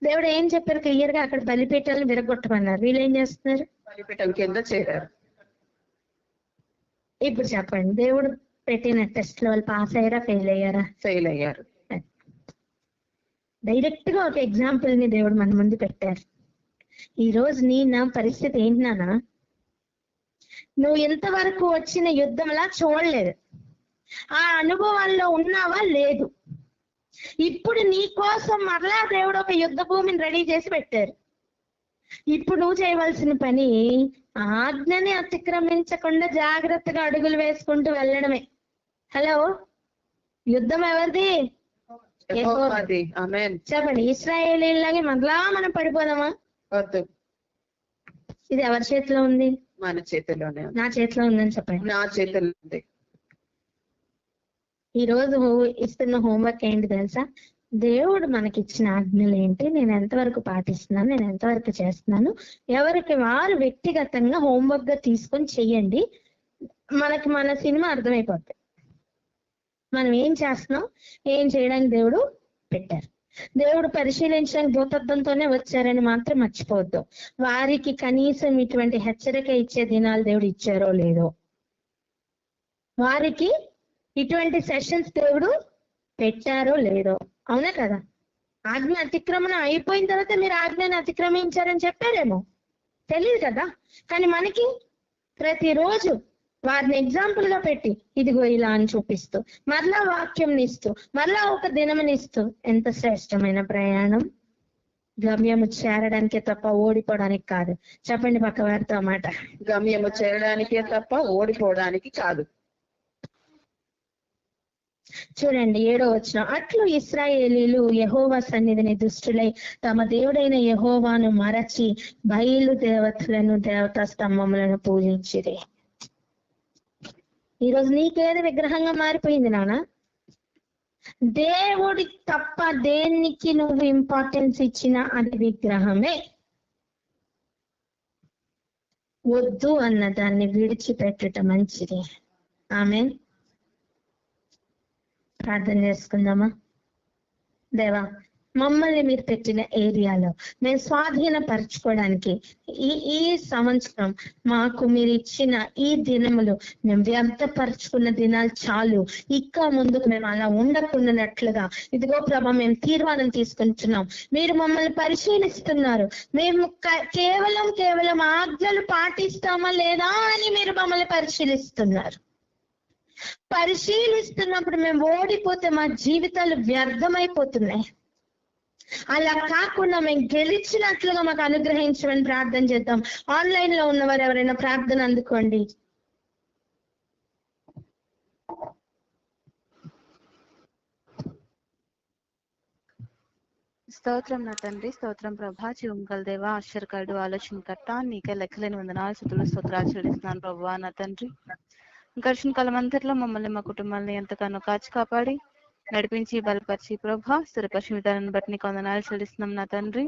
[SPEAKER 2] దేవుడు ఏం చెప్పారు క్లియర్ గా? అక్కడ బలిపీఠాలను విరగొట్టమన్నారు. వీళ్ళు ఏం చేస్తున్నారు?
[SPEAKER 3] బలిపీఠం కింద చేరారు.
[SPEAKER 2] ఇప్పుడు చెప్పండి, దేవుడు పెట్టిన టెస్ట్ లో వాళ్ళు పాస్ అయ్యారా, ఫెయిల్ అయ్యారా?
[SPEAKER 3] ఫెయిల్ అయ్యారు.
[SPEAKER 2] డైరెక్ట్ గా ఒక ఎగ్జాంపుల్ ని దేవుడు మన ముందు పెట్టారు. ఈ రోజు నా పరిస్థితి ఏంటి నాన్న? నువ్వు ఇంతవరకు వచ్చిన యుద్ధంలా చూడలేదు, ఆ అనుభవాల్లో ఉన్నావా? లేదు. ఇప్పుడు నీ కోసం మరలా దేవుడు ఒక యుద్ధ భూమిని రెడీ చేసి పెట్టారు. ఇప్పుడు నువ్వు చేయవలసిన పని ఆజ్ఞని అతిక్రమించకుండా జాగ్రత్తగా అడుగులు వేసుకుంటూ వెళ్ళడమే. హలో, యుద్ధం ఎవరిది?
[SPEAKER 3] యెహోవాది. ఆమేన్.
[SPEAKER 2] చెప్పండి, ఇశ్రాయేలీలాగే మరలా మనం పడిపోదామా?
[SPEAKER 3] వద్దు.
[SPEAKER 2] ఇది ఎవరి చేతిలో ఉంది?
[SPEAKER 3] మన చేతిలోనే ఉంది.
[SPEAKER 2] నా చేతిలో ఉందని చెప్పండి.
[SPEAKER 3] నా చేతిలో ఉంది.
[SPEAKER 2] ఈ రోజు ఇస్తున్న హోంవర్క్ ఏంటి తెలుసా? దేవుడు మనకి ఇచ్చిన ఆజ్ఞలు ఏంటి, నేను ఎంతవరకు పాటిస్తున్నాను, నేను ఎంతవరకు చేస్తున్నాను, ఎవరికి వారు వ్యక్తిగతంగా హోంవర్క్ గా తీసుకొని చెయ్యండి. మనకి మన సినిమా అర్థమైపోతుంది, మనం ఏం చేస్తున్నాం, ఏం చేయడానికి దేవుడు పెట్టారు. దేవుడు పరిశీలించడానికి భూతత్వంతోనే వచ్చారని మాత్రం మర్చిపోవద్దు. వారికి కనీసం ఇటువంటి హెచ్చరిక ఇచ్చే దినాలు దేవుడు ఇచ్చారో లేదో, వారికి ఇటువంటి సెషన్స్ దేవుడు పెట్టారో లేదో. అవునా కదా? ఆజ్ఞ అతిక్రమణ అయిపోయిన తర్వాత మీరు ఆజ్ఞని అతిక్రమించారని చెప్పారేమో, తెలియదు కదా. కానీ మనకి ప్రతిరోజు వారిని ఎగ్జాంపుల్ గా పెట్టి ఇదిగో ఇలా అని చూపిస్తూ, మరలా వాక్యం ఇస్తూ, మరలా ఒక దినమునిస్తూ, ఎంత శ్రేష్టమైన ప్రయాణం. గమ్యము చేరడానికే తప్ప ఓడిపోవడానికి కాదు. చెప్పండి పక్క వారితో మాట.
[SPEAKER 3] గమ్యము చేరడానికే తప్ప ఓడిపోవడానికి కాదు.
[SPEAKER 2] చూడండి 7వ వచనం, అట్లు ఇశ్రాయేలీలు యెహోవా సన్నిధిని దుష్టులై తమ దేవుడైన యెహోవాను మరచి బయలు దేవతలను, దేవతా స్తంభములను పూజించిరి. ఈరోజు నీకేది విగ్రహంగా మారిపోయింది నాన్న? దేవుడి తప్ప దేనికి నువ్వు ఇంపార్టెన్స్ ఇచ్చినా అది విగ్రహమే. వద్దు అన్న దాన్ని విడిచిపెట్టుట మంచిది. ఆమేన్. ప్రార్థన చేసుకుందామా? దేవా, మమ్మల్ని మీరు పెట్టిన ఏరియాలో మేము స్వాధీనపరచుకోవడానికి ఈ సంవత్సరం మాకు మీరు ఇచ్చిన ఈ దినములు మేము వ్యర్థపరచుకున్న దినాలు చాలు. ఇక ముందుకు మేము అలా ఉండకుండానట్లుగా ఇదిగో ప్రభా మేము తీర్మానం తీసుకుంటున్నాం. మీరు మమ్మల్ని పరిశీలిస్తున్నారు. మేము కేవలం ఆజ్ఞలు పాటిస్తామా లేదా అని మీరు మమ్మల్ని పరిశీలిస్తున్నారు. పరిశీలిస్తున్నప్పుడు మేము ఓడిపోతే మా జీవితాలు వ్యర్థమైపోతున్నాయి. అలా కాకుండా మేము గెలిచినట్లుగా మాకు అనుగ్రహించమని ప్రార్థన చేద్దాం. ఆన్లైన్ లో ఉన్నవారు ఎవరైనా ప్రార్థన అందుకోండి.
[SPEAKER 5] స్తోత్రం నా తండ్రి, స్తోత్రం ప్రభా, జీవంగల దేవ, ఆశ్చర్యకరుడు, ఆలోచనకర్త, నీకే లెక్కలేని వందనాలు, స్తుతులు, స్తోత్రాలు చెల్లిస్తున్నాను ప్రభా. నా తండ్రి, గడిచిన కాలం అంతట్లో మమ్మల్ని మా కుటుంబాన్ని ఎంతగానో కాచి కాపాడి నడిపించి బలపరిచి ప్రభా స్థిరపరిచి విధానాన్ని బట్టి నీకు వందనాలు చెల్లిస్తున్నాం నా తండ్రి.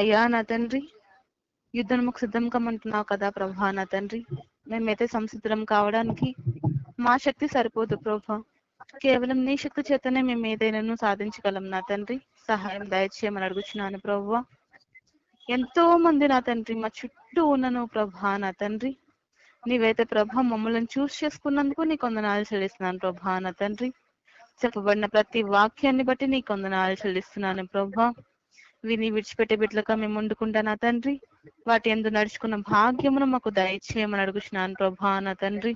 [SPEAKER 5] అయ్యా నా తండ్రి, యుద్ధం మాకు సిద్ధం కమ్మంటున్నావు కదా ప్రభా. నా తండ్రి, మేమైతే సంసిద్ధం కావడానికి మా శక్తి సరిపోదు ప్రభా. కేవలం నీ శక్తి చేతనే మేము ఏదైనా సాధించగలం నా తండ్రి. సహాయం దయచేయమని అడుగుచున్నాను ప్రభా. ఎంతో మంది నా తండ్రి మా చుట్టూ ఉన్నను ప్రభా. నా తండ్రి, నీవైతే ప్రభా మమ్మల్ని చూస్ చేసుకున్నందుకు నీకు వందనాలు చెల్లిస్తున్నాను ప్రభా. నా తండ్రి, చెప్పబడిన ప్రతి వాక్యాన్ని బట్టి నీకు వందనాలు చెల్లిస్తున్నాను ప్రభా. విని విడిచిపెట్టే బిడ్డలుగా మేము వండుకుంటా నా తండ్రి. వాటి యందు నడుచుకున్న భాగ్యమును మాకు దయచేయమని అడుగుచున్నాను ప్రభా. నా తండ్రి,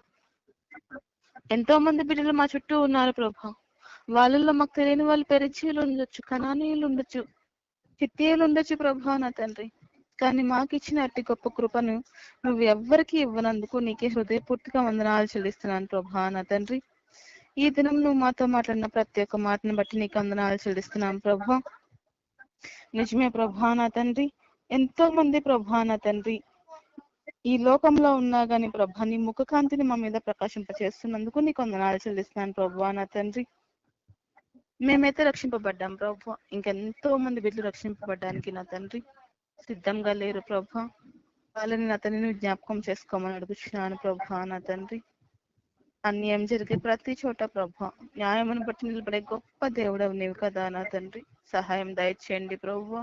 [SPEAKER 5] ఎంతో మంది బిడ్డలు మా చుట్టూ ఉన్నారు ప్రభా. వాళ్ళల్లో మాకు తెలియని వాళ్ళు పెరిచీలు ఉండొచ్చు, కనానీయులు ఉండొచ్చు, హిత్తీయులు ఉండొచ్చు ప్రభా. నా తండ్రి, కానీ మాకు ఇచ్చిన అట్టి గొప్ప కృపను నువ్వు ఎవ్వరికి ఇవ్వనందుకు నీకే హృదయపూర్తిగా వందనాలు చెల్లిస్తున్నాను ప్రభా నా తండ్రి. ఈ దినం నువ్వు మాతో మాట్లాడిన ప్రతి ఒక్క మాటను బట్టి నీకు వందనాలు చెల్లిస్తున్నాను ప్రభా. నిజమే ప్రభా నా తండ్రి, ఎంతో మంది ప్రభా నా తండ్రి ఈ లోకంలో ఉన్నా గాని ప్రభా నీ ముఖకాంతిని మా మీద ప్రకాశింపచేస్తున్నందుకు నీకు వందనాలు చెల్లిస్తున్నాను ప్రభా నా తండ్రి. మేమైతే రక్షింపబడ్డాం ప్రభా, ఇంకెంతో మంది బిడ్డలు రక్షింపబడ్డానికి నా తండ్రి సిద్ధంగా లేరు ప్రభా. వాళ్ళని నా తండ్రిని జ్ఞాపకం చేసుకోమని అడుగుతున్నాను ప్రభా నా తండ్రి. అన్యాయం జరిగే ప్రతి చోట ప్రభా న్యాయమును బట్టి నిలబడే గొప్ప దేవుడవు నీవు కదా నా తండ్రి. సహాయం దయచేయండి ప్రభా.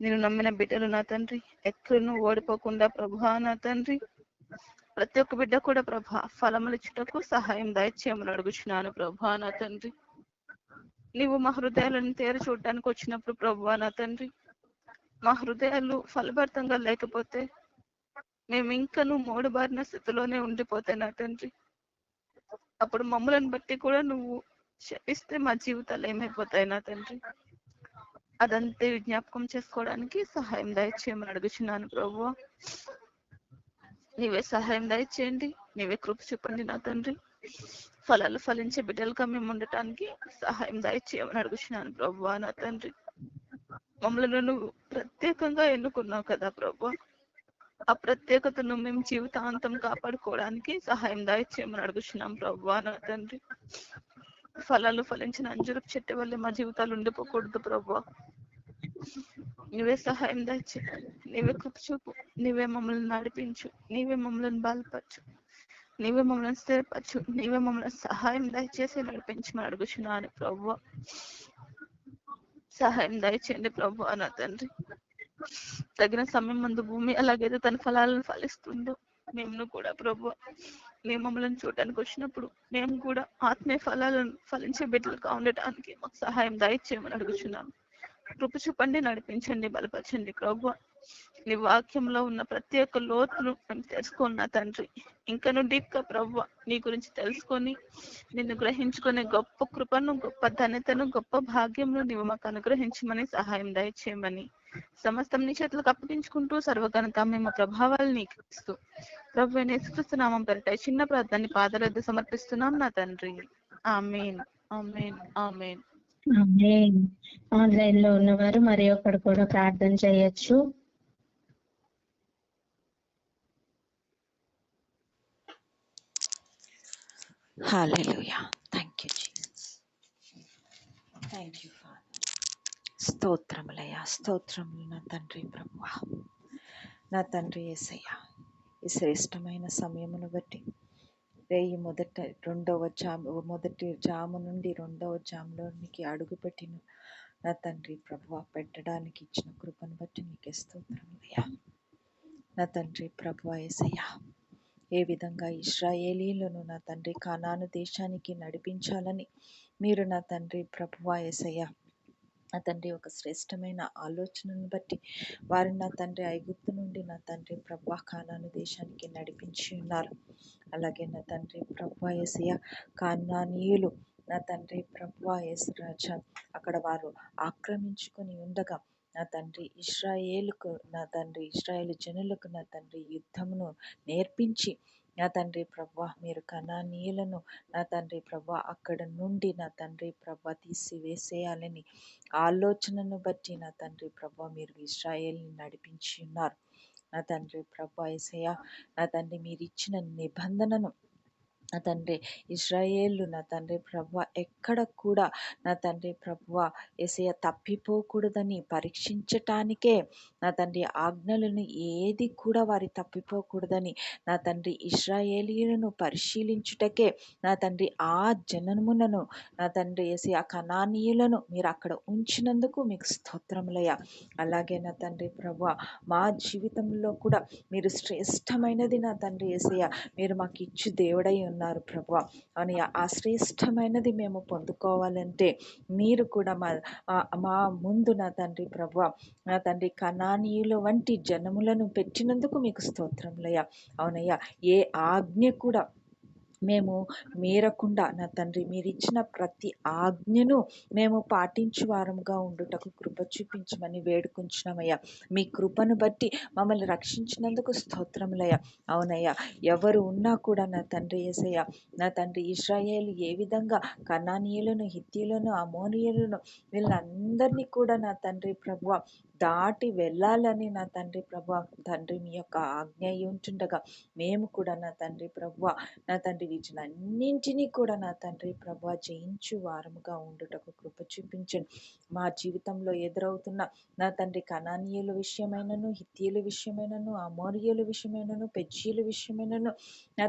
[SPEAKER 5] నేను నమ్మిన బిడ్డలు నా తండ్రి ఎక్కడను ఓడిపోకుండా ప్రభా నా తండ్రి, ప్రతి ఒక్క బిడ్డ కూడా ప్రభా ఫలములు ఇచ్చుటకు సహాయం దయచేయమని అడుగుచున్నాను ప్రభా నా తండ్రి. నీవు మా హృదయాలను తేరు చూడడానికి వచ్చినప్పుడు ప్రభా నా తండ్రి, మా హృదయాలు ఫలభరితంగా లేకపోతే మేము ఇంకను మోడుబారిన స్థితిలోనే ఉండిపోతే నా తండ్రి, అప్పుడు మమ్మలను బట్టి కూడా నువ్వు శపిస్తే మా జీవితాలు ఏమైపోతాయి నా తండ్రి. అదంతే జ్ఞాపకం చేసుకోవడానికి సహాయం దయచేయమని అడుగుచున్నాను ప్రభువా. నీవే సహాయం దయచేయండి, నీవే కృప చూపండి నా తండ్రి. ఫలాలు ఫలించే బిడ్డలుగా మేము ఉండటానికి సహాయం దయచేయమని అడుగుచున్నాను ప్రభువా నా తండ్రి. మమ్మల్ని నువ్వు ప్రత్యేకంగా ఎన్నుకున్నావు కదా ప్రభువా, ఆ ప్రత్యేకతను మేము జీవితాంతం కాపాడుకోవడానికి సహాయం దయచేయమని అడుగుచున్నాం ప్రభువా నా తండ్రి. ఫలాలు ఫలించిన అంజురపు చెట్టు వల్ల మా జీవితాలు ఉండిపోకూడదు ప్రభువా. నీవే సహాయం దయచే, నీవే కృప చూపు, నీవే మమ్మల్ని నడిపించు, నీవే మమ్మల్ని బలపరచు, నీవే మమ్మల్ని స్థిరపరచు, నీవే మమ్మల్ని సహాయం దయచేసి నడిపించమని అడుగుచున్నాను ప్రభువా. సహాయం దయచేయండి ప్రభువా నా తండ్రి. తగిన సమయం ముందు భూమి అలాగైతే తన ఫలాలను ఫలిస్తుందో మేము కూడా ప్రభువా మేము మమ్మల్ని చూడటానికి వచ్చినప్పుడు మేము కూడా ఆత్మీయ ఫలాలను ఫలించే బిడ్డలుగా ఉండటానికి మాకు సహాయం దయచేయమని అడుగుచున్నాను. కృప చూపండి, నడిపించండి, బలపరచండి ప్రభువా. నీ వాక్యంలో ఉన్న ప్రతి ఒక్క లోతును మేము తెలుసుకున్నా తండ్రి, ఇంకను డీప్గా ప్రభువా నీ గురించి తెలుసుకొని నిన్ను గ్రహించుకునే గొప్ప కృపను, గొప్ప ధన్యతను, గొప్ప భాగ్యమును నీవు మాకు అనుగ్రహించమని సహాయం దయచేయమని సమస్తం నీ చేతులకు అప్పగించుకుంటూ సర్వఘనత మేము ప్రభావాలు నీకు ఇస్తూ ప్రభు యేసుక్రీస్తు నామం పేరిట చిన్న ప్రార్థనని పాదరద్దు సమర్పిస్తున్నాం నా తండ్రి. ఆమేన్, ఆమేన్, ఆమేన్.
[SPEAKER 2] ఆన్లైన్ లో ఉన్నవారు మరి ఒకరు కూడా ప్రార్థన చేయొచ్చు.
[SPEAKER 6] Hallelujah. Thank you Jesus. Thank you father. స్తోత్రములయ్యా, స్తోత్రములు నా తండ్రి ప్రభువా, నా తండ్రి యేసయ్యా. ఈ శ్రేష్టమైన సమయమును బట్టి రేయి మొదటి జాము నుండి రెండవ జాములోనికి అడుగుపెట్టిన నా తండ్రి ప్రభువా పెట్టడానికి ఇచ్చిన కృపను బట్టి నీకే స్తోత్రములయ్యా. నా తండ్రి ప్రభువా యేసయ్యా, ఏ విధంగా ఇశ్రాయేలీయులను నా తండ్రి కానాను దేశానికి నడిపించాలని మీరు నా తండ్రి ప్రభువా యేసయ్యా నా తండ్రి ఒక శ్రేష్టమైన ఆలోచనను బట్టి వారిని నా తండ్రి ఐగుప్తు నుండి నా తండ్రి ప్రభువా కానాను దేశానికి నడిపించి ఉన్నారు. అలాగే నా తండ్రి ప్రభువా యేసయ్యా కానానీయులు నా తండ్రి ప్రభువా యేసు రాజా అక్కడ వారు ఆక్రమించుకొని ఉండగా నా తండ్రి ఇశ్రాయేలుకు నా తండ్రి ఇశ్రాయేలు జనులకు నా తండ్రి యుద్ధమును నేర్పించి నా తండ్రి ప్రభువా మీరు కనానీయులను నా తండ్రి ప్రభువా అక్కడ నుండి నా తండ్రి ప్రభువా తీసివేసేయాలని ఆలోచనను బట్టి నా తండ్రి ప్రభువా మీరు ఇశ్రాయేలుని నడిపించి ఉన్నారు. నా తండ్రి ప్రభువా యేసయ్యా నా తండ్రి మీరు ఇచ్చిన నిబంధనను నా తండ్రి ఇశ్రాయేలు నా తండ్రి ప్రభువా ఎక్కడ కూడా నా తండ్రి ప్రభువా యేసయ్య తప్పిపోకూడదని పరీక్షించటానికే నా తండ్రి ఆజ్ఞలను ఏది కూడా వారి తప్పిపోకూడదని నా తండ్రి ఇశ్రాయేలీయులను పరిశీలించుటకే నా తండ్రి ఆ జనములను నా తండ్రి యేసయ్య కనానీయులను మీరు అక్కడ ఉంచినందుకు మీకు స్తోత్రములయ్యా. అలాగే నా తండ్రి ప్రభువా మా జీవితంలో కూడా మీరు శ్రేష్టమైనది నా తండ్రి యేసయ్య మీరు మాకు ఇచ్చి దేవుడై ఉన్నారు ప్రభువా. అని ఆ శ్రేష్టమైనది మేము పొందుకోవాలంటే మీరు కూడా మా ముందు నా తండ్రి ప్రభువా నా తండ్రి కనానీయుల వంటి జనములను పెట్టినందుకు మీకు స్తోత్రములయ్యా. అవునయ్యా, ఏ ఆజ్ఞ కూడా మేము మీరకుండా నా తండ్రి మీరిచ్చిన ప్రతి ఆజ్ఞను మేము పాటించు వారముగా ఉండుటకు కృప చూపించమని వేడుకుంటున్నామయ్యా. మీ కృపను బట్టి మమ్మల్ని రక్షించినందుకు స్తోత్రములయ్యా. అవునయ్యా, ఎవరు ఉన్నా కూడా నా తండ్రి యేసయ్య, నా తండ్రి ఇశ్రాయేలు ఏ విధంగా కనానీయులను, హిత్తీయులను, అమోనీయులను వీళ్ళందరినీ కూడా నా తండ్రి ప్రభువా దాటి వెళ్ళాలని నా తండ్రి ప్రభువా తండ్రి మీ యొక్క ఆజ్ఞ అయి ఉంటుండగా మేము కూడా నా తండ్రి ప్రభువా నా తండ్రి వీటినన్నింటినీ కూడా నా తండ్రి ప్రభువా జయించు వారముగా ఉండుటకు కృప చూపించండి. మా జీవితంలో ఎదురవుతున్న నా తండ్రి కనానీయుల విషయమైనను, హిత్తీయుల విషయమైనను, అమోరీయుల విషయమైనను, పెజ్జీయుల విషయమైనను, నా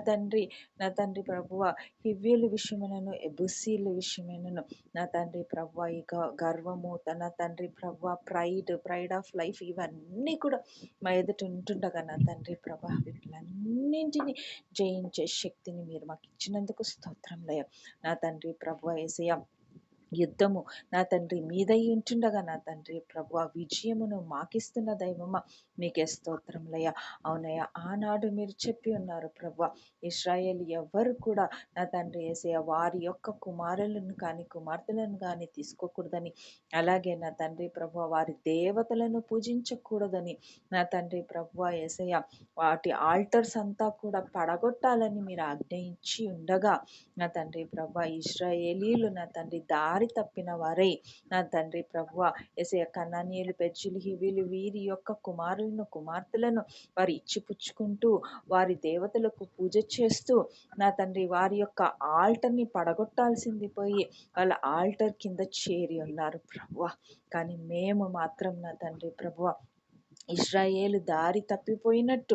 [SPEAKER 6] తండ్రి ప్రభువా హివ్వీయుల విషయమైనను, ఎబుసీల విషయమైనను, నా తండ్రి ప్రభువా ఈ గర్వము, నా తండ్రి ప్రభువా ప్రైడ్ ఆఫ్ లైఫ్ ఇవన్నీ కూడా మా ఎదుట ఉంటుండగా నా తండ్రి ప్రభా వీటిలన్నింటినీ జయించే శక్తిని మీరు మాకు ఇచ్చినందుకు స్తోత్రంలయ. నా తండ్రి ప్రభువా యేసయ్య, యుద్ధము నా తండ్రి మీదై ఉంటుండగా నా తండ్రి ప్రభువా విజయమును మాకిస్తున్న దైవమా మీకే స్తోత్రములయ్యా. అవునయ్యా, ఆనాడు మీరు చెప్పి ఉన్నారు ప్రభువా, ఇశ్రాయేలు ఎవ్వరు కూడా నా తండ్రి యేసయ్య వారి యొక్క కుమారులను కానీ కుమార్తెలను కానీ తీసుకోకూడదని, అలాగే నా తండ్రి ప్రభువా వారి దేవతలను పూజించకూడదని నా తండ్రి ప్రభువా యేసయ్య వాటి ఆల్టర్స్ అంతా కూడా పడగొట్టాలని మీరు ఆజ్ఞయించి ఉండగా నా తండ్రి ప్రభువా ఇశ్రాయేలీలు నా తండ్రి దారి తప్పిన వారై నా తండ్రి ప్రభువా యేసయ్య కనానీయులు, పెజ్జీలు, హివ్వీలు వీరి యొక్క కుమారులను, కుమార్తెలను వారు ఇచ్చిపుచ్చుకుంటూ వారి దేవతలకు పూజ చేస్తూ నా తండ్రి వారి యొక్క ఆల్టర్ని పడగొట్టాల్సింది పోయి వాళ్ళ ఆల్టర్ కింద చేరి ఉన్నారు ప్రభువా. కానీ మేము మాత్రం నా తండ్రి ప్రభువా ఇశ్రాయేలు దారి తప్పిపోయినట్టు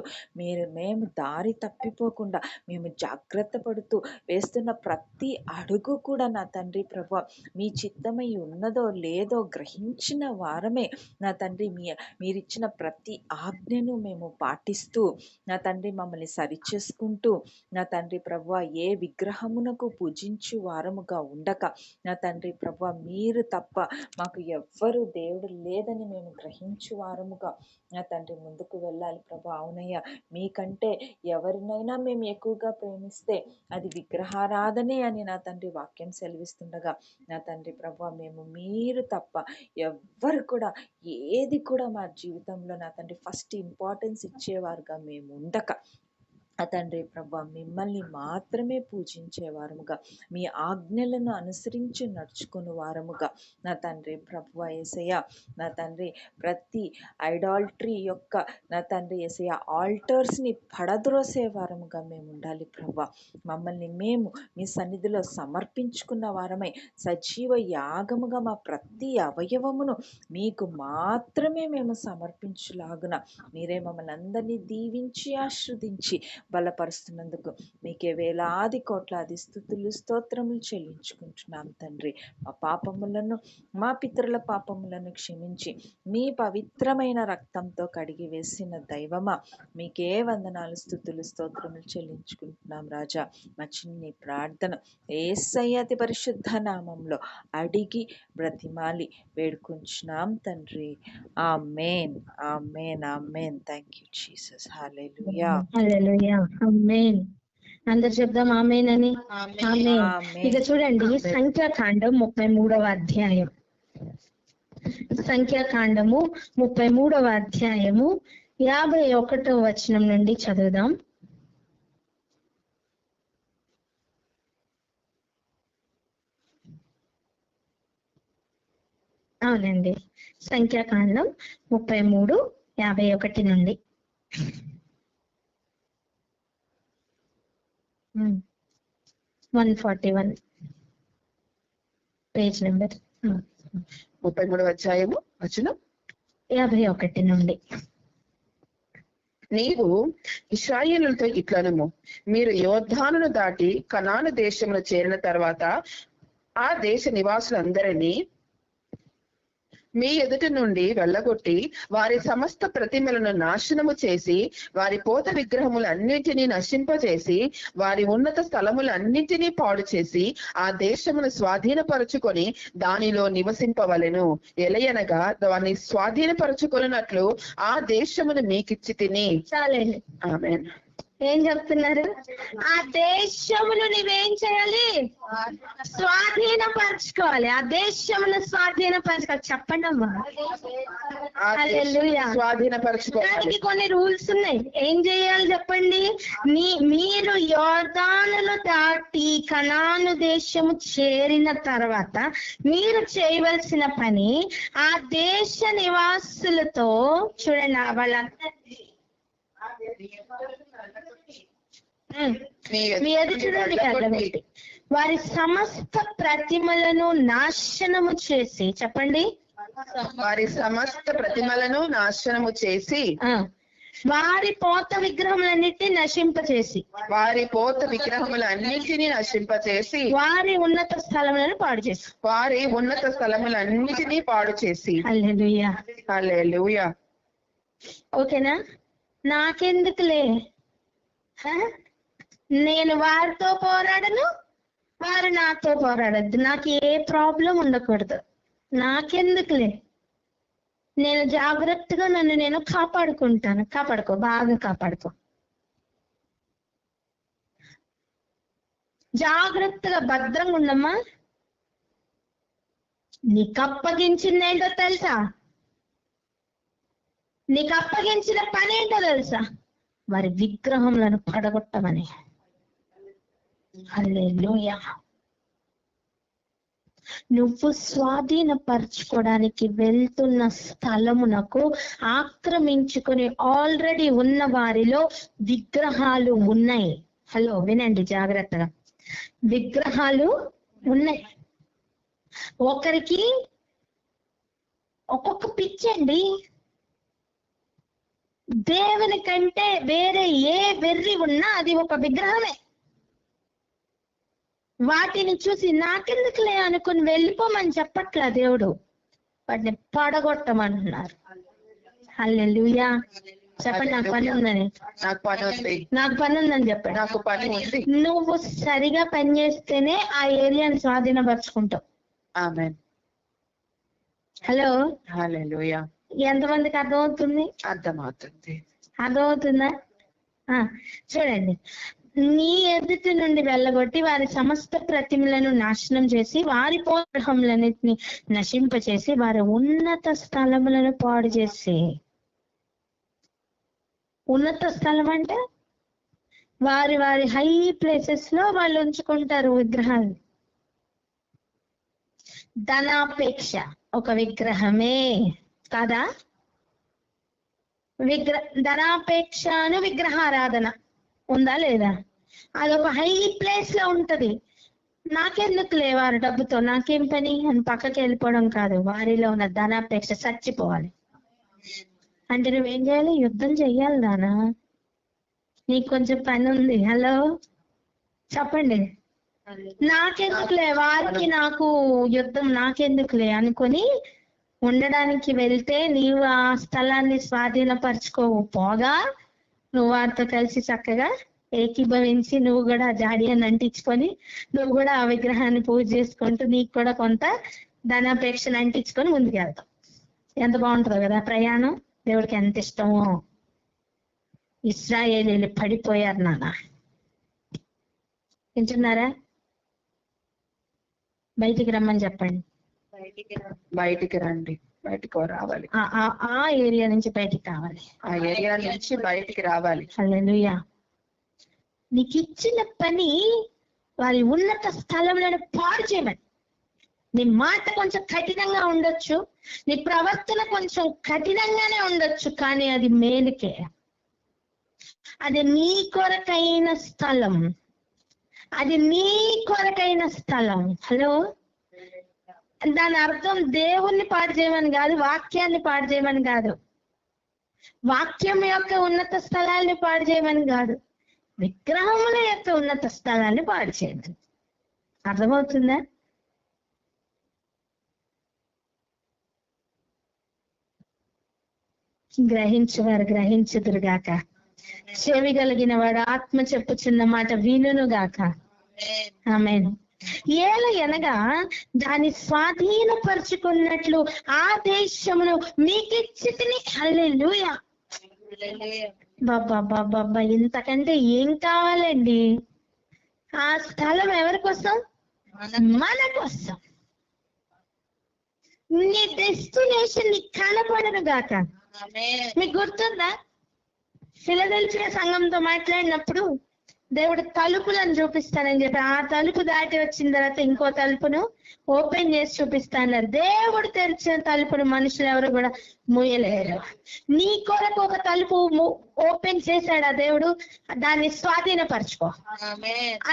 [SPEAKER 6] మేము దారి తప్పిపోకుండా మేము జాగ్రత్త పడుతూ వేస్తున్న ప్రతి అడుగు కూడా నా తండ్రి ప్రభువా మీ చిత్తమై ఉన్నదో లేదో గ్రహించిన వారమే నా తండ్రి మీరిచ్చిన ప్రతి ఆజ్ఞను మేము పాటిస్తూ నా తండ్రి మమ్మల్ని సరిచేసుకుంటూ నా తండ్రి ప్రభువా ఏ విగ్రహమునకు పూజించు వారముగా ఉండక నా తండ్రి ప్రభువా మీరు తప్ప మాకు ఎవ్వరు దేవుడు లేదని మేము గ్రహించు వారముగా నా తండ్రి ముందుకు వెళ్ళాలి ప్రభా. అవునయ్యా, మీకంటే ఎవరినైనా మేము ఎక్కువగా ప్రేమిస్తే అది విగ్రహారాధనే అని నా తండ్రి వాక్యం సెలవిస్తుండగా నా తండ్రి ప్రభా మేము మీరు తప్ప ఎవ్వరు కూడా ఏది కూడా మా జీవితంలో నా తండ్రి ఫస్ట్ ఇంపార్టెన్స్ ఇచ్చేవారుగా మేము ఉండక ఆ తండ్రి ప్రభా మిమ్మల్ని మాత్రమే పూజించేవారముగా మీ ఆజ్ఞలను అనుసరించి నడుచుకుని వారముగా నా తండ్రి ప్రభువా యేసయ్య నా తండ్రి ప్రతి ఐడాల్ట్రీ యొక్క నా తండ్రి యేసయ్య ఆల్టర్స్ని పడద్రోసే వారముగా మేము ఉండాలి ప్రభా. మమ్మల్ని మేము మీ సన్నిధిలో సమర్పించుకున్న వారమై సజీవ యాగముగా మా ప్రతి అవయవమును మీకు మాత్రమే మేము సమర్పించులాగున మీరే మమ్మల్ని అందరినీ దీవించి ఆశీర్వదించి బలపరుస్తున్నందుకు మీకే వేలాది కోట్లాది స్తుతులు స్తోత్రములు చెల్లించుకుంటున్నాం తండ్రి. మా పాపములను మా పితరుల పాపములను క్షమించి మీ పవిత్రమైన రక్తంతో కడిగి వేసిన దైవమా మీకే వందనాలు స్తుతులు స్తోత్రములు చెల్లించుకుంటున్నాం రాజా. మా చిన్ని ప్రార్థన యేసయ్య అతి పరిశుద్ధ నామంలో అడిగి బ్రతిమాలి వేడుకుంటున్నాం తండ్రి. Amen, amen, amen. Thank you Jesus. Hallelujah.
[SPEAKER 2] Hallelujah. Amen. అందరు చెప్దాం ఆమేన్ అని. ఆమేన్. ఇక చూడండి, సంఖ్యాకాండం 33వ అధ్యాయం. సంఖ్యాకాండము 33వ అధ్యాయము 51వ వచనం నుండి చదువుదాం. అవునండి, సంఖ్యాకాండం 33:51 నుండి 141 పేజ్ నెంబర్.
[SPEAKER 3] 33వ అధ్యాయము వచనం
[SPEAKER 2] 51 నుండి.
[SPEAKER 3] నీవు ఇశ్రాయేలులతో ఇట్లనము, మీరు యోర్దానును దాటి కనాను దేశమును చేరిన తర్వాత ఆ దేశ నివాసులందరినీ మీ ఎదుటి నుండి వెళ్ళగొట్టి వారి సమస్త ప్రతిమలను నాశనము చేసి వారి పోత విగ్రహములన్నింటినీ నశింపజేసి వారి ఉన్నత స్థలములన్నింటినీ పాడు చేసి ఆ దేశమును స్వాధీనపరచుకొని దానిలో నివసింపవలెను. ఎలయనగా దాన్ని స్వాధీనపరచుకొనున్నట్లు ఆ దేశమును మీకిచ్చి తిని.
[SPEAKER 2] చాలండి.
[SPEAKER 3] ఆమేన్.
[SPEAKER 2] ఏం చెప్తున్నారు? ఆ దేశమును నువ్వేం చేయాలి? స్వాధీనపరచుకోవాలి. ఆ దేశమును స్వాధీనపరచుకోవాలి. చెప్పండి అమ్మా. హల్లెలూయా.
[SPEAKER 3] స్వాధీనపరచుకోవాలి.
[SPEAKER 2] దానికి కొన్ని రూల్స్ ఉన్నాయి. ఏం చేయాలి చెప్పండి? మీరు యోర్దానును దాటి కనాను దేశము చేరిన తర్వాత మీరు చేయవలసిన పని ఆ దేశ నివాసులతో చూడండి, వాళ్ళందరినీ మీ ఎదుటి నుండి వెళ్ళగొట్టి వారి సమస్త ప్రతిమలను నాశనము చేసి, చెప్పండి,
[SPEAKER 3] వారి సమస్త ప్రతిమలను నాశనము చేసి
[SPEAKER 2] వారి పోత విగ్రహములన్నిటినీ నశింపచేసి
[SPEAKER 3] వారి పోత విగ్రహములన్నిటినీ నశింపచేసి
[SPEAKER 2] వారి ఉన్నత స్థలములను పాడు చేసి
[SPEAKER 3] వారి ఉన్నత స్థలములన్నిటినీ పాడు చేసి.
[SPEAKER 2] హల్లెలూయా.
[SPEAKER 3] హల్లెలూయా.
[SPEAKER 2] ఓకేనా? నాకెందుకులే, నేను వారితో పోరాడను, వారు నాతో పోరాడద్దు, నాకు ఏ ప్రాబ్లం ఉండకూడదు, నాకెందుకులే, నేను జాగ్రత్తగా నన్ను నేను కాపాడుకుంటాను. కాపాడుకో, బాగా కాపాడుకో, జాగ్రత్తగా భద్రంగా ఉండమ్మా. నీకు అప్పగించింది ఏంటో తెలుసా? నీకు అప్పగించిన పని ఏంటో తెలుసా? వారి విగ్రహములను పడగొట్టమని. హల్లెలూయా. నువ్వు స్వాధీనపరచుకోవడానికి వెళ్తున్న స్థలమునకు ఆక్రమించుకొని ఆల్రెడీ ఉన్న వారిలో విగ్రహాలు ఉన్నాయి. హలో, వినండి జాగ్రత్తగా. విగ్రహాలు ఉన్నాయి. ఒకరికి ఒక్కొక్క పిచ్చండి. దేవుని కంటే వేరే ఏ వెర్రి ఉన్నా అది ఒక విగ్రహమే. వాటిని చూసి నాకెందుకులే అనుకుని వెళ్ళిపోమని చెప్పట్లా దేవుడు, వాటిని పడగొట్టమంటున్నారు. హల్లెలూయా. చెప్పండి, నాకు పని ఉందని. నాకు పని ఉందని చెప్పండి.
[SPEAKER 3] నాకు పని ఉంది.
[SPEAKER 2] నువ్వు సరిగా పని చేస్తేనే ఆ ఏరియాని స్వాధీనపరచుకుంటావు.
[SPEAKER 3] ఆమేన్.
[SPEAKER 2] హలో.
[SPEAKER 3] హల్లెలూయా.
[SPEAKER 2] ఎంతమందికి అర్థమవుతుంది?
[SPEAKER 3] అర్థమవుతుంది.
[SPEAKER 2] అర్థమవుతుందా? చూడండి, నీ ఎదుటి నుండి వెళ్ళగొట్టి వారి సమస్త ప్రతిమలను నాశనం చేసి వారి విగ్రహములన్నిటిని నశింపచేసి వారి ఉన్నత స్థలములను పాడు చేసి. ఉన్నత స్థలం అంటే వారి వారి హై ప్లేసెస్ లో వాళ్ళు ఉంచుకుంటారు విగ్రహాలు. ధనాపేక్ష ఒక విగ్రహమే కదా? ధనాపేక్షను విగ్రహారాధన ఉందా లేదా? అదొక హై ప్లేస్ లో ఉంటది. నాకెందుకులే వారి డబ్బుతో, నాకేం పని అని పక్కకి వెళ్ళిపోవడం కాదు. వారిలో ఉన్న ధనాపేక్ష చచ్చిపోవాలి. అంటే నువ్వేం చేయాలి? యుద్ధం చెయ్యాలి నానా, నీకు కొంచెం పని ఉంది. హలో, చెప్పండి. నాకెందుకులే, వారికి నాకు యుద్ధం నాకెందుకులే అనుకొని ఉండడానికి వెళ్తే నీవు ఆ స్థలాన్ని స్వాధీనపరచుకోవు. పోగా నువ్వు వారితో కలిసి చక్కగా ఏకీభవించి నువ్వు కూడా జాడియాన్ని అంటించుకొని నువ్వు కూడా ఆ విగ్రహాన్ని పూజ చేసుకుంటూ నీకు కూడా కొంత ధనాపేక్షను అంటించుకొని ముందుకెళ్తావు. ఎంత బాగుంటుందో కదా ప్రయాణం. దేవుడికి ఎంత ఇష్టమో. ఇశ్రాయేలీయులు పడిపోయారు నాన్న. వింటున్నారా? బయటికి రమ్మని చెప్పండి.
[SPEAKER 3] బయటికి రండి. బయటికి రావాలి.
[SPEAKER 2] ఆ ఏరియా నుంచి బయటికి కావాలి.
[SPEAKER 3] ఆ ఏరియా నుంచి బయటికి రావాలి.
[SPEAKER 2] హల్లెలూయా. నీకు ఇచ్చిన పని వారి ఉన్నత స్థలంలో పాడు చేయమని. నీ మాట కొంచెం కఠినంగా ఉండొచ్చు, నీ ప్రవర్తన కొంచెం కఠినంగానే ఉండొచ్చు, కానీ అది మేలుకే. అది నీ కొరకైన స్థలం, అది నీ కొరకైన స్థలం. హలో, దాని అర్థం దేవుణ్ణి పాడు చేయమని కాదు, వాక్యాన్ని పాడు చేయమని కాదు, వాక్యం యొక్క ఉన్నత స్థలాన్ని పాడు చేయమని కాదు, విగ్రహముల యొక్క ఉన్నత స్థలాన్ని పాడు చేయమని. అర్థమవుతుందా? గ్రహించువారు గ్రహించుదురుగాక, చెవి కలిగిన వాడు ఆత్మ చెప్పుచున్న మాట వినును గాక. ఆమేన్. ఏల అనగా దాన్ని స్వాధీనపరుచుకున్నట్లు ఆ దేశమును మీకిచ్చితిని. హల్లెలూయా. బాబా ఇంతకంటే ఏం కావాలండి? ఆ స్థలం ఎవరి కోసం? మన కోసం. నీ డెస్టినేషన్ నీకు కనపడను గాక. మీకు గుర్తుందా ఫిలదెల్ఫియా సంఘంతో మాట్లాడినప్పుడు దేవుడు తలుపులను చూపిస్తానని చెప్పి, ఆ తలుపు దాటి వచ్చిన తర్వాత ఇంకో తలుపును ఓపెన్ చేసి చూపిస్తాన్నారు. దేవుడు తెరిచిన తలుపును మనుషులు ఎవరు కూడా మూయలేరు. నీ కొరకు ఒక తలుపు ఓపెన్ చేశాడు ఆ దేవుడు, దాన్ని స్వాధీనపరచుకో.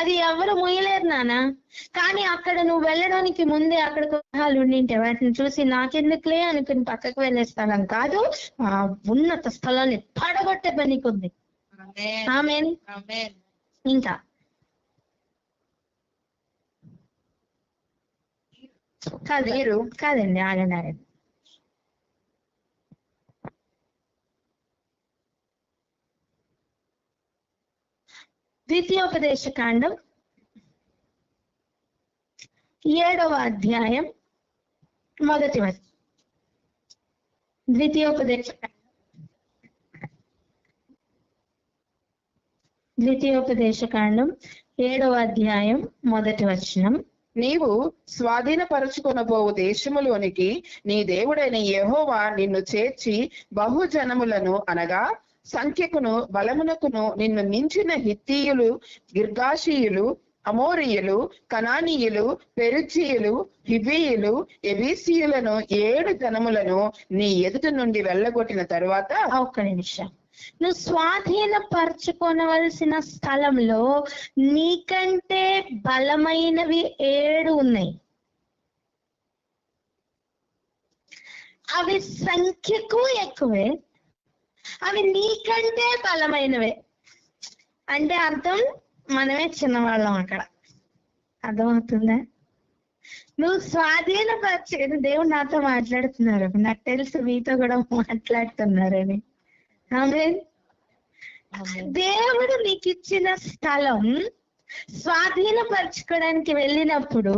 [SPEAKER 2] అది ఎవరు మూయలేరు నాన్న. కానీ అక్కడ నువ్వు వెళ్ళడానికి ముందే అక్కడ గ్రహాలు ఉండింటే వాటిని చూసి నాకెందుకులే అనుకుని పక్కకు వెళ్ళే స్థలం కాదు, ఆ ఉన్నత స్థలాన్ని పడగొట్టే పనికుంది. ఆమేన్. ఇంకా కాదండి, ఆగండి. ద్వితీయోపదేశ కాండం 7వ అధ్యాయం 1వ వచనం. ద్వితీయోపదేశ కాండం 7వ అధ్యాయం 1వ వచనం.
[SPEAKER 3] నీవు స్వాధీనపరచుకొనబోవు దేశములోనికి నీ దేవుడైన యెహోవా నిన్ను చేర్చి బహుజనములను అనగా సంఖ్యకును బలమునకును నిన్ను మించిన హిత్తీయులు, గిర్గాషీయులు, అమోరీయులు, కనానీయులు, పెరిజీయులు, హివ్వీయులు, ఎబీసీయులను 7 జనములను నీ ఎదుట నుండి వెళ్ళగొట్టిన తరువాత.
[SPEAKER 2] ఒక్క నిమిషం. నువ్వు స్వాధీనపరచుకోవలసిన స్థలంలో నీకంటే బలమైనవి 7 ఉన్నాయి. అవి సంఖ్యకు ఎక్కువే, అవి నీకంటే బలమైనవే. అంటే అర్థం మనమే చిన్నవాళ్ళం అక్కడ. అర్థమవుతుందా? నువ్వు స్వాధీనపరిచే, దేవుడు నాతో మాట్లాడుతున్నారు, నాకు తెలుసు మీతో కూడా మాట్లాడుతున్నారని. ఆమేన్. దేవుడు నీకు ఇచ్చిన స్థలం స్వాధీనపరచుకోవడానికి వెళ్ళినప్పుడు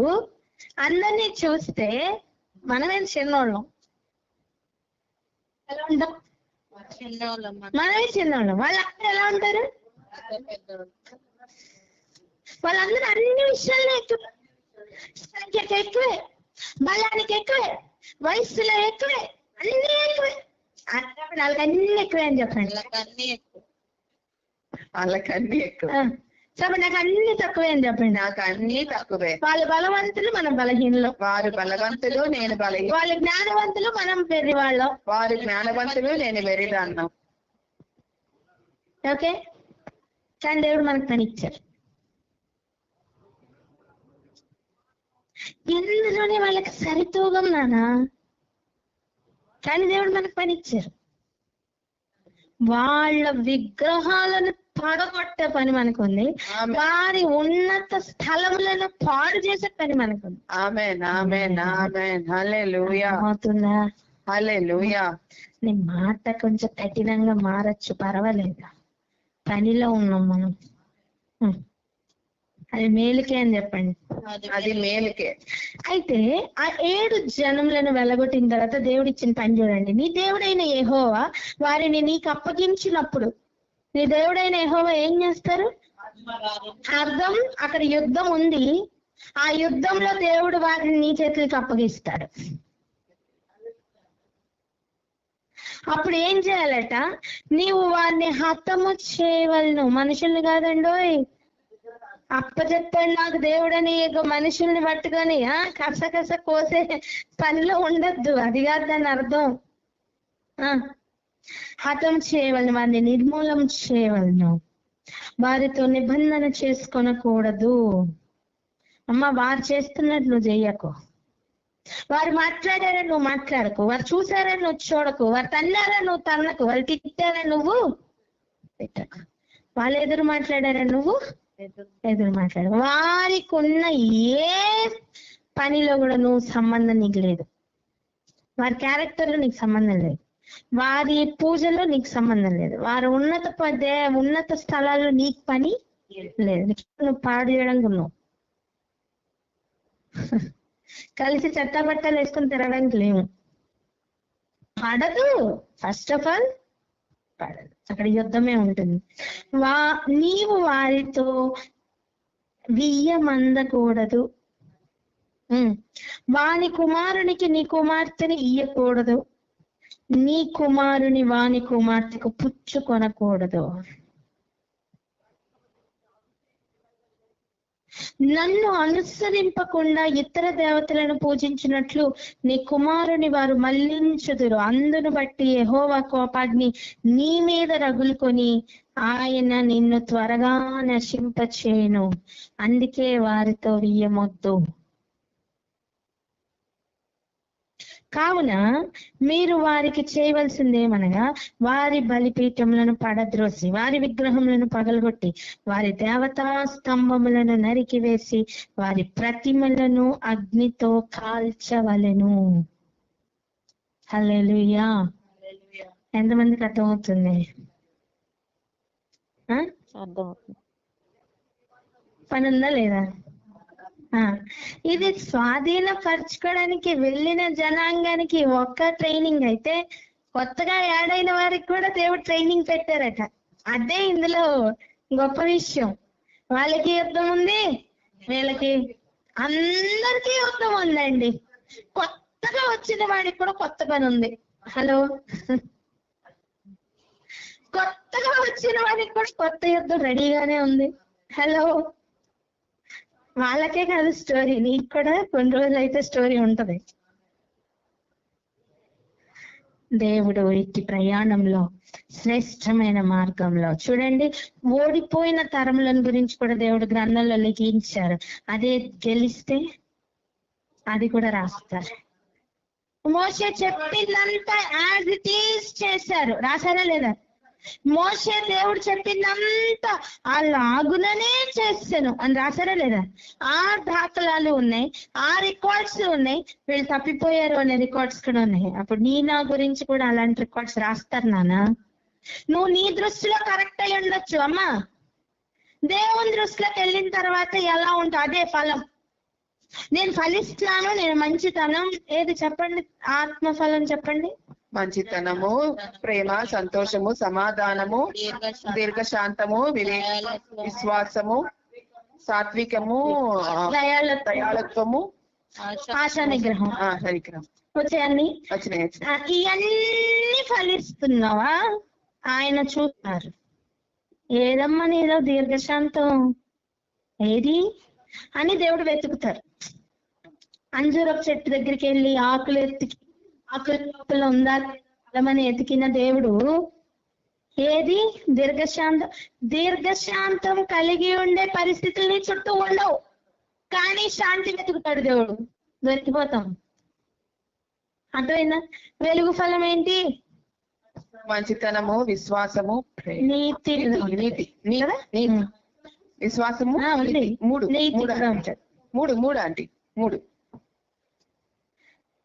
[SPEAKER 2] అందరినీ చూస్తే మనమేం చిన్నోళ్ళం. ఎలా ఉంటాం? మనమే చిన్నోళ్ళం. వాళ్ళందరూ ఎలా ఉంటారు? వాళ్ళందరూ అన్ని విషయాల్లో ఎక్కువ, సంఖ్యకు ఎక్కువే, బలానికి ఎక్కువే, వయస్సులో ఎక్కువే, అన్ని ఎక్కువే. వాళ్ళకి అన్ని ఎక్కువే అని చెప్పండి.
[SPEAKER 3] వాళ్ళకన్నీ ఎక్కువ.
[SPEAKER 2] చెప్పండి, నాకు అన్ని తక్కువే అని చెప్పండి.
[SPEAKER 3] నాకు అన్ని తక్కువే.
[SPEAKER 2] వాళ్ళు బలవంతులు, మనం బలహీనలు.
[SPEAKER 3] వారు బలవంతులు, నేను బలహీన.
[SPEAKER 2] వాళ్ళు జ్ఞానవంతులు, మనం వెర్రివాళ్ళం.
[SPEAKER 3] వారు జ్ఞానవంతులు, నేను వెర్రిదాన్నం.
[SPEAKER 2] ఓకే. కానీ దేవుడు మనకు పని ఇచ్చారు. ఎందులోనే వాళ్ళకి సరితూగం నానా, కానీ దేవుడు మనకు పని ఇచ్చారు. వాళ్ళ విగ్రహాలను పడగొట్టే పని మనకుంది, వారి ఉన్నత స్థలములను పాడు చేసే పని మనకుంది.
[SPEAKER 3] ఆమేన్, ఆమేన్, ఆమేన్. హల్లెలూయా,
[SPEAKER 2] అవుతుందా?
[SPEAKER 3] హల్లెలూయా.
[SPEAKER 2] నీ మాట కొంచెం కఠినంగా మారచ్చు, పర్వాలేదు. పనిలో ఉన్నాం మనం. అది మేలుకే అని చెప్పండి.
[SPEAKER 3] అది మేలుకే.
[SPEAKER 2] అయితే ఆ 7 జనములను వెళ్ళగొట్టిన తర్వాత దేవుడు ఇచ్చిన పని చూడండి. నీ దేవుడైన యెహోవా వారిని నీకు అప్పగించినప్పుడు నీ దేవుడైన యెహోవా ఏం చేస్తారు? అర్థం, అక్కడ యుద్ధం ఉంది, ఆ యుద్ధంలో దేవుడు వారిని నీ చేతులకు అప్పగిస్తాడు. అప్పుడు ఏం చేయాలట? నీవు వారిని హతము చేయవలను. మనుషుల్ని కాదండోయ్, అప్పచెప్పాడు నాకు దేవుడని మనుషుల్ని పట్టుకొని కస కోసే పనిలో ఉండద్దు. అది కాదు దాని అర్థం. హతం చేయవలను, వారిని నిర్మూలం చేయవలను, వారితో నిబంధన చేసుకొనకూడదు. అమ్మ, వారు చేస్తున్నట్టు నువ్వు చెయ్యకు. వారు మాట్లాడారని నువ్వు మాట్లాడకు, వారు చూసారని నువ్వు చూడకు, వారు తన్నారని నువ్వు తన్నకు, వాళ్ళు తిట్టారని నువ్వు తిట్టకు, వాళ్ళు ఎదురు మాట్లాడారని నువ్వు ఎదురు మాట్లాడు. వారికి ఉన్న ఏ పనిలో కూడా నువ్వు సంబంధం నీకు లేదు. వారి క్యారెక్టర్ లో నీకు సంబంధం లేదు, వారి పూజలో నీకు సంబంధం లేదు, వారి ఉన్నత స్థలాల్లో నీకు పని లేదు. నువ్వు పాడు చేయడానికి ఉన్నావు. కలిసి చెత్తబట్టలు వేసుకుని తిరగడానికి లేవు. పడదు. ఫస్ట్ ఆఫ్ ఆల్ పడదు. అక్కడ యుద్ధమే ఉంటుంది. నీవు వారితో వియ్యమందకూడదు, వాని కుమారునికి నీ కుమార్తెని ఇయ్యకూడదు, నీ కుమారుని వాని కుమార్తెకు పుచ్చుకొనకూడదు. నన్ను అనుసరింపకుండా ఇతర దేవతలను పూజించినట్లు నీ కుమారుని వారు మళ్లించుదురు. అందును బట్టి యెహోవా కోపాగ్ని నీ మీద రగులుకొని ఆయన నిన్ను త్వరగా నశింపచేయును. అందుకే వారితో వియ్యమొద్దు. కావున మీరు వారికి చేయవలసిందేమనగా వారి బలిపీఠములను పడద్రోసి వారి విగ్రహములను పగలగొట్టి వారి దేవతా స్తంభములను నరికివేసి వారి ప్రతిమలను అగ్నితో కాల్చవలెను. హల్లెలూయా. ఎంతమందికి అర్థమవుతుంది? పని ఉందా లేదా? ఇది స్వాధీనపరచుకోవడానికి వెళ్ళిన జనాంగానికి ఒక్క ట్రైనింగ్ అయితే, కొత్తగా యాడ్ అయిన వారికి కూడా దేవుడు ట్రైనింగ్ పెట్టారట. అదే ఇందులో గొప్ప విషయం. వాళ్ళకి యుద్ధం ఉంది, వీళ్ళకి అందరికీ యుద్ధం ఉందండి. కొత్తగా వచ్చిన వాడికి కూడా కొత్త పని ఉంది. హలో, కొత్తగా వచ్చిన వాడికి కూడా కొత్త యుద్ధం రెడీగానే ఉంది. హలో, వాళ్ళకే కాదు స్టోరీ, నీకు కూడా కొన్ని రోజులు అయితే స్టోరీ ఉంటది. దేవుడు ఇట్టి ప్రయాణంలో శ్రేష్టమైన మార్గంలో చూడండి, ఓడిపోయిన తరములను గురించి కూడా దేవుడు గ్రంథంలో లిఖించారు. అదే గెలిస్తే అది కూడా రాస్తారు. మోషే చెప్పిందంతా యాజ్ ఇట్ ఈజ్ చేశారు, రాశారా లేదా? మోషే దేవుడు చెప్పిందంతా అలాగుననే చేశాను అని రాశారా లేదా? ఆ దాఖలాలు ఉన్నాయి, ఆ రికార్డ్స్ ఉన్నాయి. వీళ్ళు తప్పిపోయారు అనే రికార్డ్స్ కూడా ఉన్నాయి. అప్పుడు నా గురించి కూడా అలాంటి రికార్డ్స్ రాస్తారు నాన్న. నువ్వు నీ దృష్టిలో కరెక్ట్ అయి ఉండొచ్చు అమ్మా, దేవుని దృష్టిలోకి వెళ్ళిన తర్వాత ఎలా ఉంటుంది అదే ఫలం. నేను ఫలిస్తున్నాను, నేను మంచితనం ఏది చెప్పండి, ఆత్మఫలం చెప్పండి.
[SPEAKER 3] మంచితనము, ప్రేమ, సంతోషము, సమాధానము, దీర్ఘశాంతము, విశ్వాసము, సాత్వికము, దయాళత్వము,
[SPEAKER 2] ఆశా నిగ్రహం వచ్చాయన్ని. ఇవన్నీ ఫలిస్తున్నావా? ఆయన చూస్తారు. ఏదమ్మా నీలో దీర్ఘశాంతం ఏది అని దేవుడు వెతుకుతారు. అంజూరపు చెట్టు దగ్గరికి వెళ్ళి ఆకులు ఎత్తికి ఆకుల లోపల ఉందా ఫలమని ఎతికిన దేవుడు ఏది దీర్ఘశాంతం కలిగి ఉండే పరిస్థితులు నీ చుట్టూ ఉండవు, కానీ శాంతి వెతుకుతాడు దేవుడు. దొరికిపోతాం. అర్థమైందా? వెలుగు ఫలం ఏంటి?
[SPEAKER 3] మంచితనము, విశ్వాసము,
[SPEAKER 2] నీతి.
[SPEAKER 3] విశ్వాసము, మూడు ఆంటీ.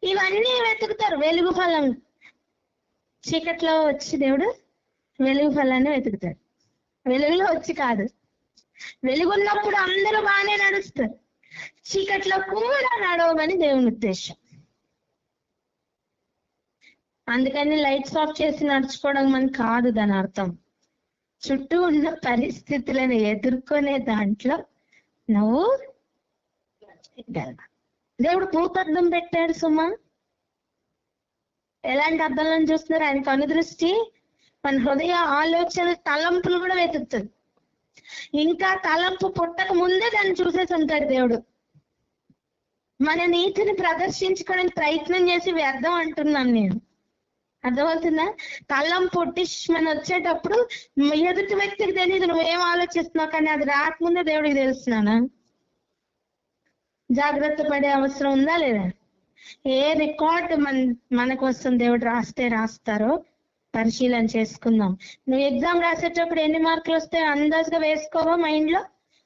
[SPEAKER 2] ఇవన్నీ వెతుకుతారు. వెలుగు ఫలం చీకట్లో వచ్చి దేవుడు వెలుగు ఫలాన్ని వెతుకుతాడు. వెలుగులో వచ్చి కాదు, వెలుగున్నప్పుడు అందరూ బాగానే నడుస్తారు, చీకట్లో కూడా నడవమని దేవుని ఉద్దేశం. అందుకని లైట్స్ ఆఫ్ చేసి నడుచుకోవడం అని కాదు దాని అర్థం. చుట్టూ ఉన్న పరిస్థితులను ఎదుర్కొనే దాంట్లో నువ్వు దేవుడు భూతద్దం పెట్టాడు సుమా. ఎలాంటి అద్దంలో చూస్తున్నారు? ఆయన కనుదృష్టి మన హృదయ ఆలోచన తలంపులు కూడా వెతుకుతుంది. ఇంకా తలంపు పుట్టక ముందే దాన్ని చూసేసి ఉంటాడు దేవుడు. మన నీతిని ప్రదర్శించుకోవడానికి ప్రయత్నం చేసి వ్యర్థం అంటున్నాను నేను. అర్థమవుతుందా? తలంపు మన వచ్చేటప్పుడు ఎదుటి వ్యక్తికి తెలియదు నువ్వేం ఆలోచిస్తున్నావు, కానీ అది రాకముందే దేవుడికి తెలుస్తున్నానా? జాగ్రత్త పడే అవసరం ఉందా లేదా? ఏ రికార్డ్ మన కోసం దేవుడు రాస్తారో పరిశీలన చేసుకుందాం. నువ్వు ఎగ్జామ్ రాసేటప్పుడు ఎన్ని మార్కులు వస్తాయో అందాజుగా వేసుకోవా మైండ్ లో.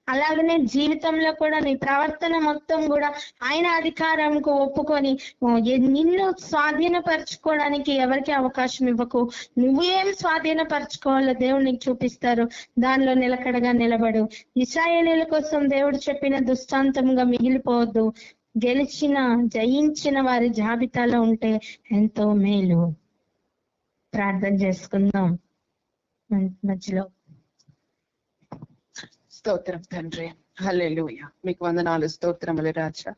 [SPEAKER 2] అలాగనే జీవితంలో కూడా నీ ప్రవర్తన మొత్తం కూడా ఆయన అధికారంకు ఒప్పుకొని నిన్ను స్వాధీనపరచుకోవడానికి ఎవరికి అవకాశం ఇవ్వకు. నువ్వు ఏం స్వాధీనపరచుకోవాలో దేవుడు నీకు చూపిస్తారు, దానిలో నిలకడగా నిలబడు. ఇశ్రాయేలీయుల కోసం దేవుడు చెప్పిన దృష్టాంతంగా మిగిలిపోవద్దు. జయించిన వారి జాబితాలో ఉంటే ఎంతో మేలు. ప్రార్థన చేసుకుందాం.
[SPEAKER 4] మధ్యలో.
[SPEAKER 3] స్తోత్రం తండ్రి, హల్లెలూయా. మీకు వందనాలు, స్తోత్రములు రాజా.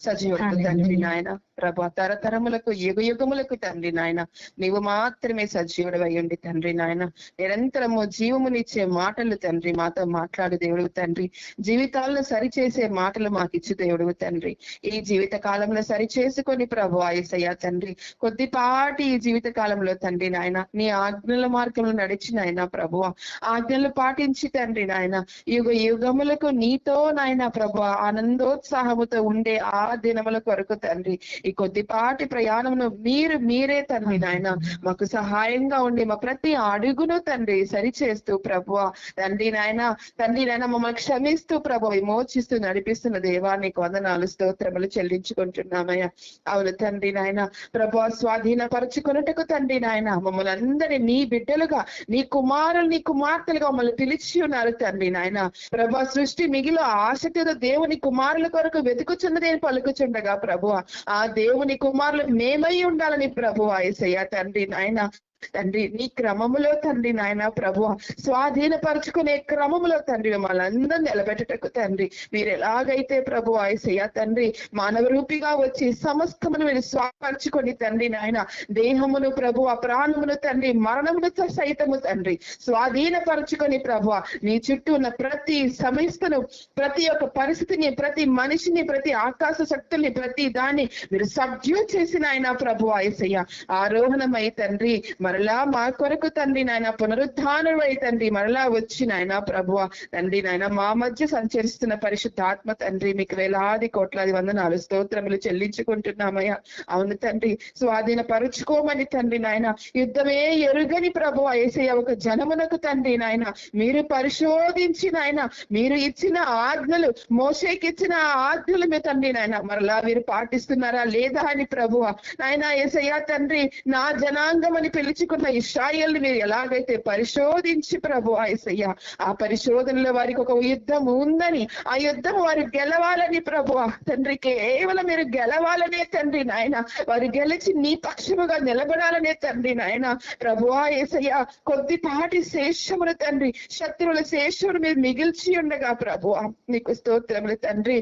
[SPEAKER 3] సజీవులకు తండ్రి నాయన ప్రభా, తరతరములకు యుగ యుగములకు తండ్రి నాయన నీవు మాత్రమే సజీవుడు అయ్యండి తండ్రి నాయన. నిరంతరము జీవమునిచ్చే మాటలు తండ్రి మాతో మాట్లాడు దేవుడు తండ్రి. జీవితాలను సరిచేసే మాటలు మాకు ఇచ్చు దేవుడు తండ్రి. ఈ జీవిత కాలంలో సరి చేసుకొని ప్రభు యేసయ్యా తండ్రి, కొద్దిపాటి ఈ జీవిత కాలంలో తండ్రి నాయన నీ ఆజ్ఞల మార్గంలో నడిచిన ఆయన ప్రభు, ఆజ్ఞలు పాటించి తండ్రి నాయన యుగ యుగములకు నీతో నాయన ప్రభు ఆనందోత్సాహముతో ఉండే ఆ దినముల కొరకు తండ్రి ఈ కొద్దిపాటి ప్రయాణమును మీరే తండ్రి నాయన మాకు సహాయంగా ఉండి మా ప్రతి అడుగును తండ్రి సరిచేస్తూ ప్రభు తండ్రి నాయన మమ్మల్ని క్షమిస్తూ ప్రభు విమోచిస్తూ నడిపిస్తున్న దేవా నీకు వందనాలు, స్తోత్రములు చెల్లించుకుంటున్నామయ్యా. అవును తండ్రి నాయన ప్రభు, స్వాధీనపరచుకున్నట్టుకు తండ్రి నాయన మమ్మల్ని అందరినీ నీ బిడ్డలుగా, నీ కుమారులు నీ కుమార్తెలుగా మమ్మల్ని పిలిచి ఉన్నారు తండ్రి నాయన ప్రభు. సృష్టి మిగిలిన ఆసక్తితో దేవుని కుమారుల కొరకు వెతుకుచున్నది పలుకుచుండగా ప్రభు, ఆ దేవుని కుమారులు మేమై ఉండాలని ప్రభు యేసయ్యా తండ్రి నాయన తండ్రి నీ క్రమములో తండ్రి నాయన ప్రభు స్వాధీనపరచుకునే క్రమములో తండ్రి మిమ్మల్ని అందరూ నిలబెట్టటకు తండ్రి మీరు ఎలాగైతే ప్రభు యేసయ్యా తండ్రి మానవ రూపిగా వచ్చి సమస్తమును మీరు స్వాపరచుకొని తండ్రి నాయన దేహమును ప్రభు ప్రాణమును తండ్రి మరణమును సైతము తండ్రి స్వాధీనపరచుకొని ప్రభు నీ చుట్టూ ఉన్న ప్రతి సమస్తను, ప్రతి ఒక్క పరిస్థితిని, ప్రతి మనిషిని, ప్రతి ఆకాశ శక్తుల్ని, ప్రతి దాన్ని మీరు సబ్డ్యూ చేసిన ఆయన ప్రభు యేసయ్యా ఆరోహణమై తండ్రి మరలా మా కొరకు తండ్రి నాయన పునరుద్ధానమై తండ్రి మరలా వచ్చి నాయన ప్రభువ తండ్రి నాయన మా మధ్య సంచరిస్తున్న పరిశుద్ధాత్మ తండ్రి మీకు వేలాది కోట్లాది వందనాలు, స్తోత్రములు చెల్లించుకుంటున్నామయ్యా. అవును తండ్రి, స్వాధీనపరుచుకోమని తండ్రి నాయన యుద్ధమే ఎరుగని ప్రభు యేసయ్య ఒక జనమునకు తండ్రి నాయన మీరు పరిశోధించి నాయన మీరు ఇచ్చిన ఆజ్ఞలు, మోషేకి ఇచ్చిన ఆజ్ఞలు మీ తండ్రి నాయన మరలా మీరు పాటిస్తున్నారా లేదా అని ప్రభువ నాయన యేసయ్య తండ్రి నా జనాంగం అని పిలుచుకున్న ఇశ్రాయేల్ని మీరు ఎలాగైతే పరిశోధించి ప్రభు యేసయ్య ఆ పరిశోధనలో వారికి ఒక యుద్ధం ఉందని, ఆ యుద్ధం వారు గెలవాలని ప్రభు తండ్రి కేవలం మీరు గెలవాలనే తండ్రి నాయన వారు గెలిచి నీ పక్షముగా నిలబడాలనే తండ్రి నాయన ప్రభు యేసయ్య కొద్దిపాటి శేషములు తండ్రి శత్రువుల శేషములు మీరు మిగిల్చి ఉండగా ప్రభు నీకు స్తోత్రములు తండ్రి.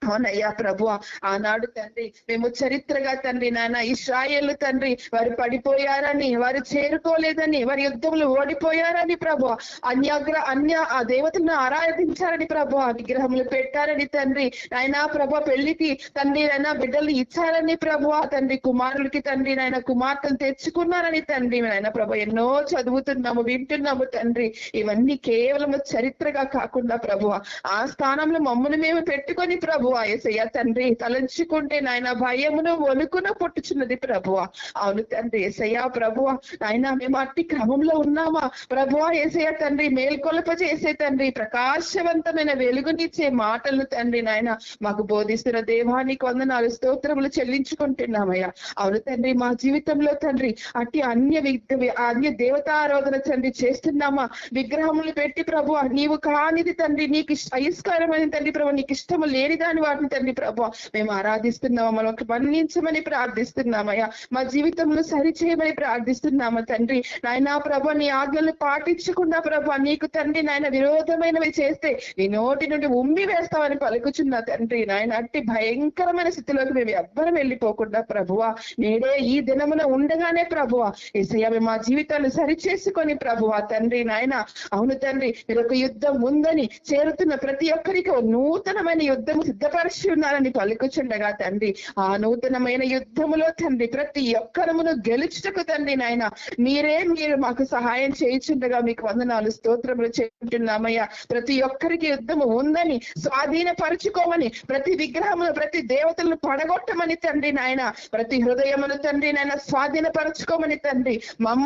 [SPEAKER 3] అవునయ్యా ప్రభు, ఆనాడు తండ్రి మేము చరిత్రగా తండ్రి నాయన ఇశ్రాయేలు తండ్రి వారు పడిపోయారని, వారు చేరుకోలేదని, వారి యుద్ధంలో ఓడిపోయారని ప్రభు అన్య ఆ దేవతలను ఆరాధించారని ప్రభు విగ్రహములు పెట్టారని తండ్రి నాయన ప్రభు పెళ్లికి తండ్రి నాయన బిడ్డలు ఇచ్చారని ప్రభు తండ్రి కుమారులకి తండ్రి నాయన కుమార్తెను తెచ్చుకున్నారని తండ్రి నాయన ప్రభు ఎన్నో చదువుతున్నాము, వింటున్నాము తండ్రి. ఇవన్నీ కేవలం చరిత్రగా కాకుండా ప్రభు ఆ స్థానంలో మమ్మల్ని మేము పెట్టుకొని ప్రభు యేసయ్య తండ్రి తలంచుకుంటే నాయన భయమును వణుకును పుట్టుచున్నది ప్రభువ. అవును తండ్రి యేసయ్య ప్రభువ నాయన మేము అట్టి క్రమంలో ఉన్నామా ప్రభువ యేసయ్య తండ్రి మేల్కొల్ప చేసే తండ్రి ప్రకాశవంతమైన వెలుగునిచ్చే మాటలను తండ్రి నాయన మాకు బోధిస్తున్న దేవానికి వందనాలు, స్తోత్రములు చెల్లించుకుంటున్నామయ్యా. అవును తండ్రి మా జీవితంలో తండ్రి అట్టి అన్య దేవతారాధన తండ్రి చేస్తున్నామా, విగ్రహములు పెట్టి ప్రభు నీవు కానిది తండ్రి నీకు అయిస్కారమైన తండ్రి ప్రభు నీకు ఇష్టము లేని దాని వాటిని తండ్రి ప్రభు మేము ఆరాధిస్తున్నామా, మనకు మన్నించమని ప్రార్థిస్తున్నామయ్యా. మా జీవితంలో సరిచేయమని ప్రార్థిస్తున్నామా తండ్రి నాయన ప్రభు నీ ఆజ్ఞలు పాటించకుండా ప్రభు నీకు తండ్రి నాయన విరోధమైనవి చేస్తే నీ నోటి నుండి ఉమ్మి వేస్తామని పలుకుచున్నా తండ్రి నాయన అట్టి భయంకరమైన స్థితిలోకి మేము ఎవ్వరం వెళ్ళిపోకుండా ప్రభువ నేడే ఈ దినమున ఉండగానే ప్రభువ యేసయ్య మేము మా జీవితాలు సరిచేసుకొని ప్రభువ తండ్రి నాయన అవును తండ్రి మీరు ఒక యుద్ధం ఉందని చేరుతున్న ప్రతి ఒక్కరికి నూతనమైన యుద్ధము సిద్ధపరిచి ఉన్నారని పలుకుచుండగా తండ్రి ఆ నూతనమైన యుద్ధములో తండ్రి ప్రతి ఒక్కరమును గెలుచుటకు తండ్రి నాయన మీరు మాకు సహాయం చేయించుండగా మీకు వందనాలు, స్తోత్రములు చేయించున్నామయ్యా. ప్రతి ఒక్కరికి యుద్ధము ఉందని స్వాధీనపరచుకోమని, ప్రతి విగ్రహమును ప్రతి దేవతలను పడగొట్టమని తండ్రి నాయన ప్రతి హృదయమును తండ్రి నాయన స్వాధీనపరచుకోమని తండ్రి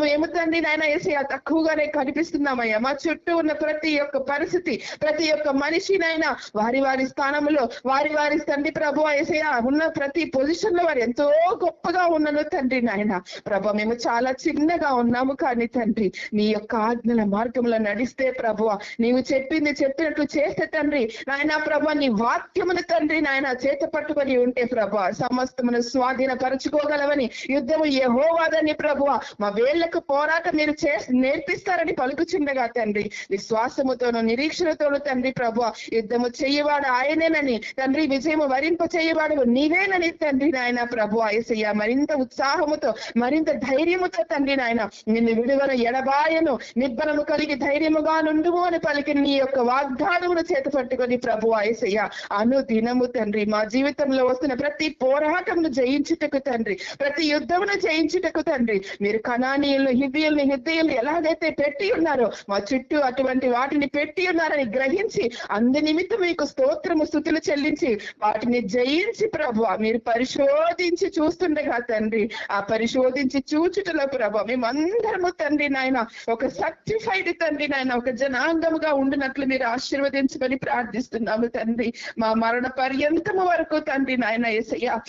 [SPEAKER 3] మేము తండ్రి నాయన యేసయ్య తక్కువగానే కనిపిస్తున్నామయ్యా. మా చుట్టూ ఉన్న ప్రతి ఒక్క పరిస్థితి, ప్రతి ఒక్క మనిషినైనా వారి స్థానంలో వారి వారి తండ్రి ప్రభు యేసయ్య ఉన్న ప్రతి పొజిషన్ లో వారు ఎంతో గొప్పగా ఉన్నాను తండ్రి నాయన. ప్రభు మేము చాలా చిన్నగా ఉన్నాము కానీ తండ్రి నీ యొక్క ఆజ్ఞల మార్గంలో నడిస్తే ప్రభు, నీవు చెప్పింది చెప్పినట్లు చేస్తే తండ్రి నాయన ప్రభు, నీ వాక్యమును తండ్రి నాయన చేత పట్టుకొని ఉంటే ప్రభు సమస్తమును స్వాధీనపరచుకోగలవని, యుద్ధము యెహోవాదని ప్రభు, మా వేళ్లకు పోరాటం మీరు నేర్పిస్తారని పలుకుచుండగా తండ్రి విశ్వాసముతోను నిరీక్షణతోను తండ్రి ప్రభు యుద్ధము చెయ్యవాడు ఆయనేనని తండ్రి, విజయము వరింప చేయవాడు నీవేనని తండ్రి నాయన ప్రభు యేసయ్య మరింత ఉత్సాహముతో మరింత ధైర్యముతో తండ్రి నాయన నిన్ను విడువను ఎడబాయను నిబ్బరము కలిగి ధైర్యముగా నుండుము అని పలికిన నీ యొక్క వాగ్దానమును చేత పట్టుకొని ప్రభు యేసయ్య అనుదినము తండ్రి మా జీవితంలో వస్తున్న ప్రతి పోరాటమును జయించుటకు తండ్రి, ప్రతి యుద్ధమును జయించుటకు తండ్రి మీరు కనానీయులను హిద్దీయులను ఎలాగైతే పెట్టి ఉన్నారో మా చుట్టూ అటువంటి వాటిని పెట్టి ఉన్నారని గ్రహించి అందు నిమిత్తం మీకు స్తోత్రము స్తుతులు చెల్లించి వాటిని జయించి ప్రభు మీరు పరిశోధించి చూస్తుండగా తండ్రి, ఆ పరిశోధించి చూచుటలో ప్రభు మేమందరము తండ్రి నాయన ఒక సర్టిఫైడ్ తండ్రి నాయన ఒక జనాంగముగా ఉండినట్లు మీరు ఆశీర్వదించమని ప్రార్థిస్తున్నాము తండ్రి. మా మరణ పర్యంతము వరకు తండ్రి నాయన యేసయ్య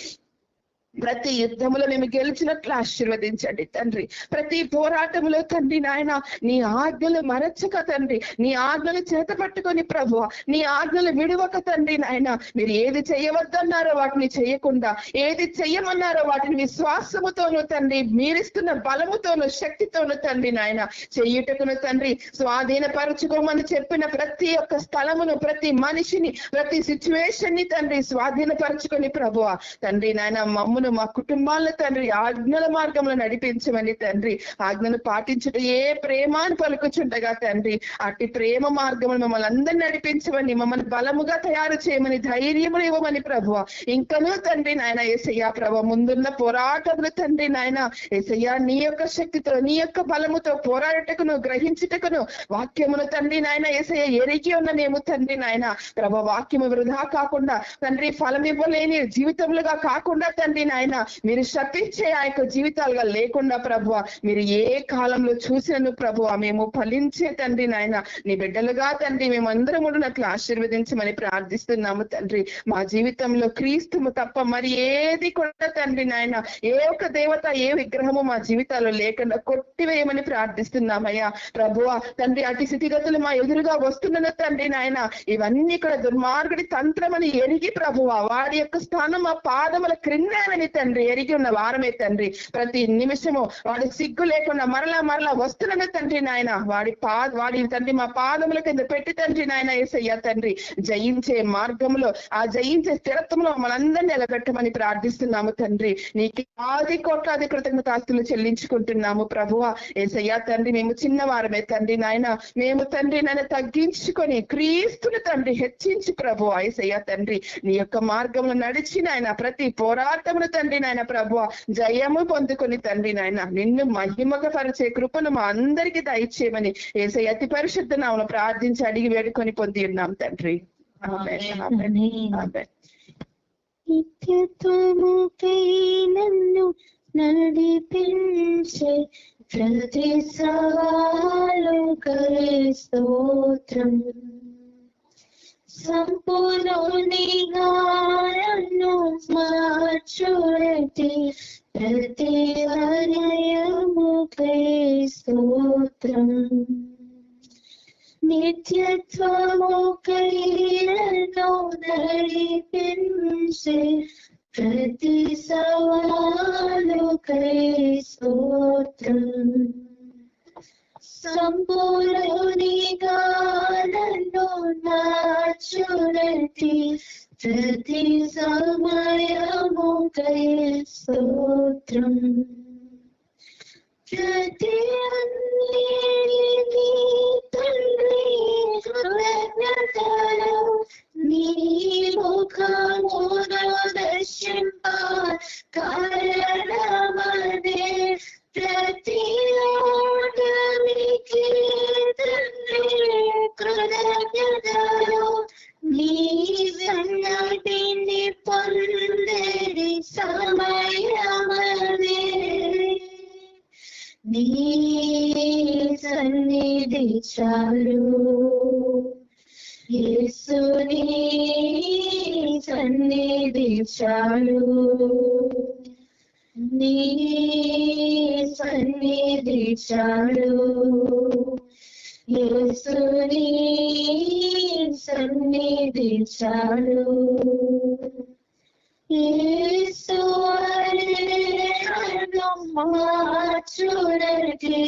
[SPEAKER 3] ప్రతి యుద్ధములో మేము గెలిచినట్లు ఆశీర్వదించండి తండ్రి. ప్రతి పోరాటములో తండ్రి నాయన నీ ఆజ్ఞలు మరచక తండ్రి, నీ ఆజ్ఞలు చేత పట్టుకొని ప్రభు, నీ ఆజ్ఞలు విడువక తండ్రి నాయన మీరు ఏది చేయవద్దన్నారో వాటిని చేయకుండా, ఏది చెయ్యమన్నారో వాటిని విశ్వాసముతోను తండ్రి మీరిస్తున్న బలముతోను శక్తితోను తండ్రి నాయన చెయ్యుటకును తండ్రి స్వాధీనపరచుకోమని చెప్పిన ప్రతి ఒక్క స్థలమును, ప్రతి మనిషిని, ప్రతి సిచ్యువేషన్ ని తండ్రి స్వాధీనపరచుకొని ప్రభు తండ్రి నాయన మమ్మును మా కుటుంబాలను తండ్రి ఆజ్ఞల మార్గంలో నడిపించమని తండ్రి, ఆజ్ఞను పాటించుట ఏ ప్రేమ అని పలుకుచుండగా తండ్రి అట్టి ప్రేమ మార్గములు మమ్మల్ని అందరినీ నడిపించమని, మమ్మల్ని బలముగా తయారు చేయమని, ధైర్యములు ఇవ్వమని ప్రభు. ఇంకనూ తండ్రి నాయన యేసయ్య ప్రభు ముందున్న పోరాటములు తండ్రి నాయన యేసయ్య నీ యొక్క శక్తితో నీ యొక్క బలముతో పోరాటకును గ్రహించుటకును వాక్యమును తండ్రి నాయన యేసయ్య ఎరిగి ఉన్న మేము తండ్రి నాయన ప్రభు వాక్యము వృధా కాకుండా తండ్రి ఫలం ఇవ్వలేని జీవితములుగా కాకుండా తండ్రి నాయన మీరు శపించే ఆ యొక్క జీవితాలుగా లేకుండా ప్రభు మీరు ఏ కాలంలో చూసినను ప్రభు మేము ఫలించే తండ్రి నాయన నీ బిడ్డలుగా తండ్రి మేమందరం ఉన్నట్లు ఆశీర్వదించమని ప్రార్థిస్తున్నాము తండ్రి. మా జీవితంలో క్రీస్తుము తప్ప మరి ఏది కూడా తండ్రి నాయన ఏ ఒక్క దేవత ఏ విగ్రహము మా జీవితాల్లో లేకుండా కొట్టివేయమని ప్రార్థిస్తున్నామయ్యా ప్రభువ తండ్రి. అటు స్థితిగతులు మా ఎదురుగా వస్తున్న తండ్రి నాయన ఇవన్నీ కూడా దుర్మార్గుడి తంత్రమని ఎరిగి ప్రభువ వాడి యొక్క స్థానం మా పాదముల క్రిందేనని తండ్రి ఎరిగి ఉన్న వారమే తండ్రి. ప్రతి నిమిషము వాడి సిగ్గు లేకుండా మరలా వస్తున్న తండ్రి నాయన వాడి తండ్రి మా పాదముల కింద పెట్టి తండ్రి నాయన యేసయ్య తండ్రి జయించే మార్గంలో ఆ జయించే స్థిరత్వంలో మనందరినీ నిలబెట్టమని ప్రార్థిస్తున్నాము తండ్రి. నీకు కోట్లాది కృతజ్ఞతాస్తులు చెల్లించుకుంటున్నాము ప్రభువ యేసయ్య తండ్రి. మేము చిన్నవారమే తండ్రి నాయన, మేము తండ్రి నాయన తగ్గించుకొని క్రీస్తుని తండ్రి హెచ్చించి ప్రభు యేసయ్య తండ్రి నీ యొక్క మార్గంలో నడిచిన ఆయన ప్రతి పోరాటమును తండ్రి నాయన ప్రభు జయము పొందుకొని తండ్రి నాయన నిన్ను మహిమగా పరిచే కృపను మా అందరికీ దయచేయమని యేసయ్య అతి పరిశుద్ధ నామమున ప్రార్థించి అడిగి వేడుకొని పొంది ఉన్నాం తండ్రి. ఆమేన్ ఆమేన్ ఆమేన్.
[SPEAKER 4] నిత్యత్వముకై నన్ను నడిపించే ప్రతి సవాలుకై స్తోత్రం, సంపూర్ణునిగా నన్ను మార్చురటి ప్రతి హృదయముకై స్తోత్రం, నిత్యత్వముకై నన్ను నడిపించే ప్రతి సవాలుకై స్తోత్రం, సంపూర్ణునిగా నన్ను మార్చురటి ప్రతి సమయముకై స్తోత్రం, ప్రతి అన్నిటికీ తండ్రి కృతజ్ఞతలు నీ ముఖమును దర్శింప కారణమనే ప్రతి ఓటమికి తండ్రి కృతజ్ఞతలు నీ సన్నటిని పొందేది సమయమనే నీ సన్నిధి చాలు యేసు నీ సన్నిధి చాలు, నీ సన్నిధి చాలు, యేసు నీ సన్నిధి చాలు, యేసు నన్ను మార్చునకి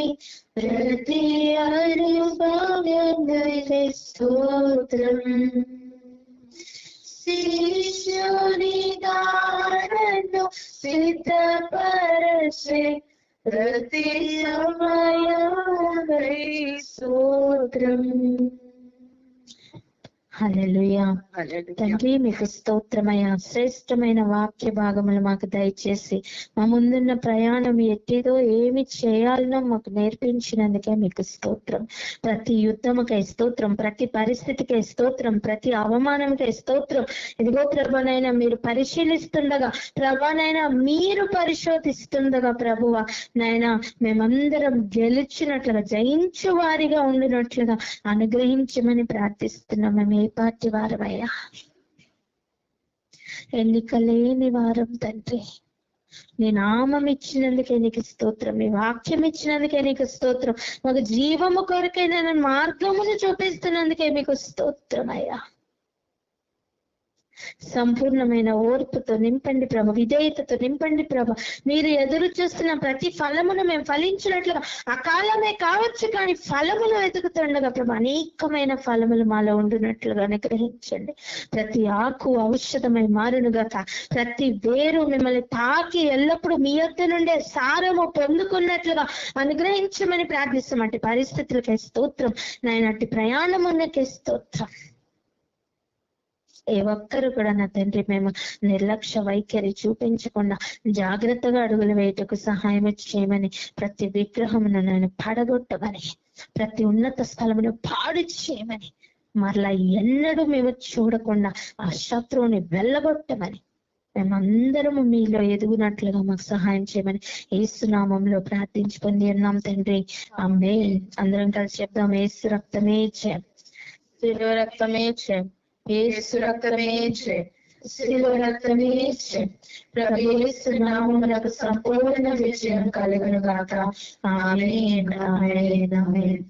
[SPEAKER 4] ప్రతి అనుభవమే స్తోత్రం, శిష్యుని దానను సిద్ధపరచే ప్రతి సమయమై స్తోత్రం. హల్లెలూయా. తండ్రి మీకు స్తోత్రమయ్యా, శ్రేష్టమైన వాక్య భాగములు మాకు దయచేసి మా ముందున్న ప్రయాణం ఎట్టిదో ఏమి చేయాలనో మాకు నేర్పించినందుకే మీకు స్తోత్రం. ప్రతి యుద్ధముకై స్తోత్రం, ప్రతి పరిస్థితికై స్తోత్రం, ప్రతి అవమానంకై స్తోత్రం. ఇదిగో ప్రభువనైనా మీరు పరిశీలిస్తుండగా, ప్రభువనైనా మీరు పరిశోధిస్తుండగా ప్రభువ నైనా మేమందరం గెలిచినట్లుగా, జయించు వారిగా ఉండినట్లుగా అనుగ్రహించమని ప్రార్థిస్తున్నాం. మేము ఏ పార్టీ వారమయ్యా, ఎన్నిక లేని వారం తండ్రి. నీ నామం ఇచ్చినందుకే నీకు స్తోత్రం, నీ వాక్యం ఇచ్చినందుకే నీకు స్తోత్రం, మాకు జీవము కొరకైనా మార్గమును చూపిస్తున్నందుకే మీకు స్తోత్రం అయ్యా. సంపూర్ణమైన ఓర్పుతో నింపండి ప్రభ, విధేయతతో నింపండి ప్రభ. మీరు ఎదురు చూస్తున్న ప్రతి ఫలమును మేము ఫలించినట్లుగా, అకాలమే కావచ్చు కానీ ఫలములు వెతుకుతుండగా ప్రభ, అనేకమైన ఫలములు మాలో ఉండినట్లుగా అనుగ్రహించండి. ప్రతి ఆకు ఔషధమై మారునుగాక, ప్రతి వేరు మిమ్మల్ని తాకి ఎల్లప్పుడూ మీ యొద్ద నుండే సారము పొందుకున్నట్లుగా అనుగ్రహించమని ప్రార్థిస్తామంటే పరిస్థితులకే స్తోత్రం, నాయనటి ప్రయాణమునకే స్తోత్రం. ఏ ఒక్కరు కూడా నా తండ్రి మేము నిర్లక్ష్య వైఖరి చూపించకుండా జాగ్రత్తగా అడుగులు వేయటకు సహాయం చేయమని, ప్రతి విగ్రహమును నేను పడగొట్టమని, ప్రతి ఉన్నత స్థలమును పాడు చేయమని, మరలా ఎన్నడూ మేము చూడకుండా ఆ శత్రువుని వెళ్ళగొట్టమని, మేమందరము మీలో ఎదుగునట్లుగా మాకు సహాయం చేయమని యేసు నామంలో ప్రార్థించి పొంది ఉన్నాం తండ్రి, ఆమేన్. అందరం కలిసి చెప్దాం, యేసు రక్తమే జయం, శిలువ రక్తమే జయం, యేసు రక్తమే జయం, శిలువ రక్తమే జయం. ప్రభు యేసు నామమునకు సంపూర్ణ విజయం కలుగును గాక. ఆమేన్, ఆమేన్, ఆమేన్.